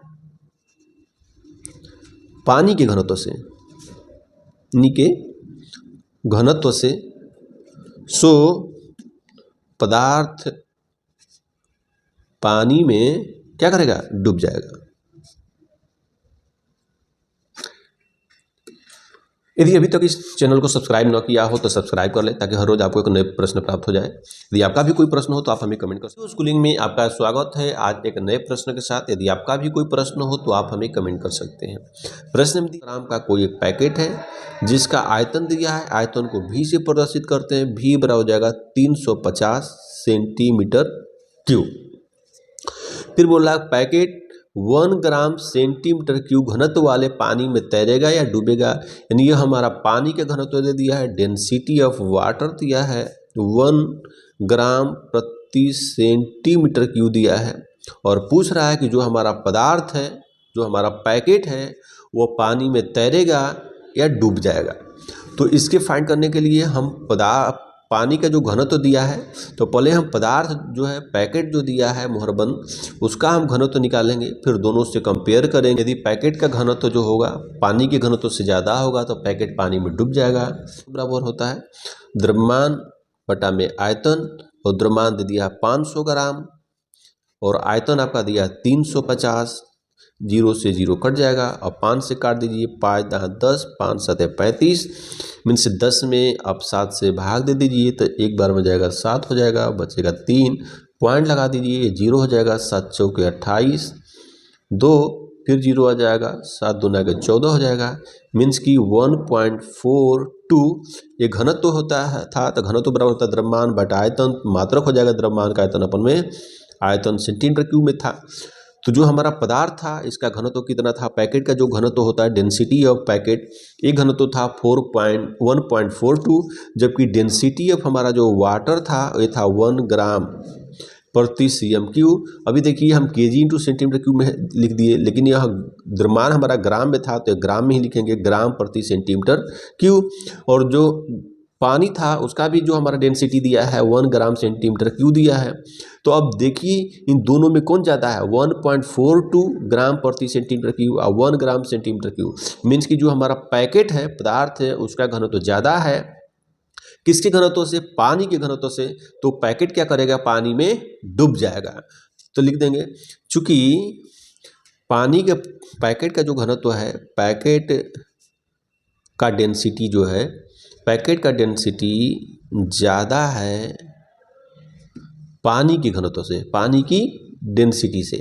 पानी के घनत्व से, यानी के घनत्व से, सो पदार्थ पानी में क्या करेगा, डूब जाएगा। यदि अभी तक इस चैनल को सब्सक्राइब न किया हो तो सब्सक्राइब कर लें ताकि हर रोज आपको एक नए प्रश्न प्राप्त हो जाए। यदि आपका भी कोई प्रश्न हो तो आप हमें कमेंट कर सकते हैं। स्कूलिंग में आपका स्वागत है आज एक नए प्रश्न के साथ। यदि आपका भी कोई प्रश्न हो तो आप हमें कमेंट कर सकते हैं। प्रश्न में ग्राम का कोई एक पैकेट है जिसका आयतन दिया है, आयतन को V से प्रदर्शित करते हैं, V बराबर हो जाएगा 350 सेंटीमीटर क्यूब। फिर बोल रहा है पैकेट 1 ग्राम सेंटीमीटर क्यूब घनत्व वाले पानी में तैरेगा या डूबेगा, यानी ये हमारा पानी का घनत्व दे दिया है, डेंसिटी ऑफ वाटर दिया है 1 ग्राम प्रति सेंटीमीटर क्यूब दिया है, और पूछ रहा है कि जो हमारा पदार्थ है, जो हमारा पैकेट है वो पानी में तैरेगा या डूब जाएगा। तो इसके फाइंड करने के लिए हम पानी का जो घनत्व दिया है, तो पहले हम पदार्थ जो है, पैकेट जो दिया है मोहरबंद, उसका हम घनत्व निकालेंगे, फिर दोनों से कंपेयर करेंगे। यदि पैकेट का घनत्व जो होगा पानी के घनत्व से ज़्यादा होगा तो पैकेट पानी में डूब जाएगा। बराबर होता है द्रव्यमान बटा में आयतन, और द्रव्यमान दे दिया 500 ग्राम और आयतन आपका दिया 350, 0 से 0 कट जाएगा और 5 से काट दीजिए, 5 10, 5 7 35, मीन्स 10 में आप 7 से भाग दे दीजिए तो एक बार में जाएगा 7 हो जाएगा, बचेगा 3, पॉइंट लगा दीजिए, 0 हो जाएगा, 7 चौके 28, 2 फिर 0 आ जाएगा, 7 दूना के 14 हो जाएगा, मीन्स की 1.42 ये घनत्व होता है था। तो घनत्व बराबर होता है द्रव्यमान बटा आयतन, मात्रक हो जाएगा द्रव्यमान का आयतन अपन में, आयतन सेंटीमीटर क्यूब में था। तो जो हमारा पदार्थ था इसका घनत्व कितना था, पैकेट का जो घनत्व होता है डेंसिटी ऑफ पैकेट, एक घनत्व था 1.42, जबकि डेंसिटी ऑफ हमारा जो वाटर था ये था 1 ग्राम प्रति cm3। अभी देखिए हम kg इंटू सेंटीमीटर क्यूब में लिख दिए, लेकिन यह द्रव्यमान हमारा ग्राम में था तो ग्राम में ही लिखेंगे, ग्राम प्रति सेंटीमीटर क्यूब। और जो पानी था उसका भी जो हमारा डेंसिटी दिया है 1 ग्राम सेंटीमीटर क्यूब दिया है। तो अब देखिए इन दोनों में कौन ज़्यादा है, 1.42 ग्राम प्रति सेंटीमीटर क्यूब और 1 ग्राम सेंटीमीटर क्यूब, मीन्स कि जो हमारा पैकेट है, पदार्थ है, उसका घनत्व तो ज़्यादा है किसके घनत्व से, पानी के घनत्व से। तो पैकेट क्या करेगा, पानी में डूब जाएगा। तो लिख देंगे चूंकि पानी के पैकेट का जो घनत्व है, पैकेट का डेंसिटी जो है, पैकेट का डेंसिटी ज़्यादा है पानी के घनत्व से, पानी की डेंसिटी से,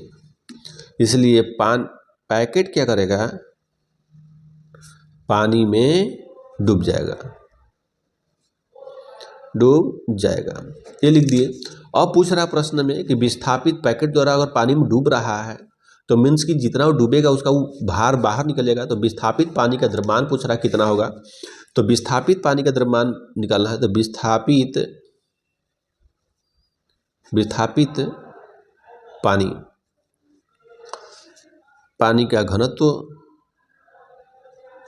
इसलिए पैकेट क्या करेगा, पानी में डूब जाएगा, डूब जाएगा। ये लिख दिए। अब पूछ रहा प्रश्न में कि विस्थापित पैकेट द्वारा अगर पानी में डूब रहा है तो मीन्स कि जितना वो डूबेगा उसका वो भार बाहर निकलेगा। तो विस्थापित पानी का द्रव्यमान पूछ रहा कितना होगा, तो विस्थापित पानी का द्रव्यमान निकालना है। तो विस्थापित पानी का घनत्व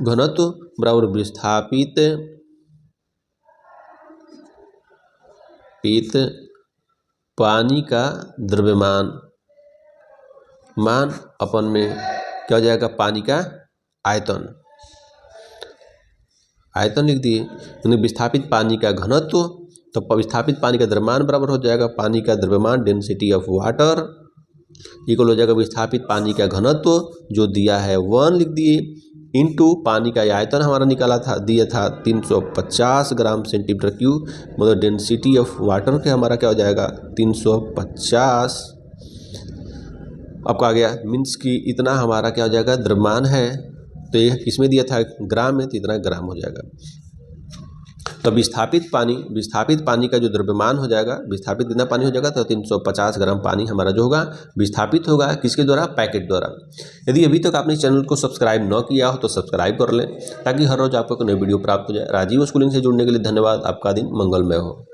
घनत्व बराबर विस्थापित पानी का द्रव्यमान मान अपन में क्या हो जाएगा, पानी का आयतन लिख दिए। यानी विस्थापित पानी का घनत्व, तो विस्थापित पानी का द्रव्यमान बराबर हो जाएगा पानी का द्रव्यमान डेंसिटी ऑफ वाटर इक्वल हो जाएगा विस्थापित पानी का घनत्व जो दिया है 1 लिख दिए, इनटू पानी का आयतन हमारा निकाला था, दिया था 350 ग्राम सेंटीमीटर क्यूब, मतलब डेंसिटी ऑफ वाटर के हमारा क्या हो जाएगा 350। आपका आ गया मीन्स कि इतना हमारा क्या हो जाएगा द्रव्यमान है, तो ये इसमें दिया था ग्राम में, तो इतना ग्राम हो जाएगा। तो विस्थापित पानी का जो द्रव्यमान हो जाएगा, विस्थापित कितना पानी हो जाएगा, तो 350 ग्राम पानी हमारा जो होगा विस्थापित होगा, किसके द्वारा, पैकेट द्वारा। यदि अभी तक आपने चैनल को सब्सक्राइब न किया हो तो सब्सक्राइब कर लें ताकि हर रोज आपको नई वीडियो प्राप्त हो जाए। राजीव स्कूलिंग से जुड़ने के लिए धन्यवाद। आपका दिन मंगलमय हो।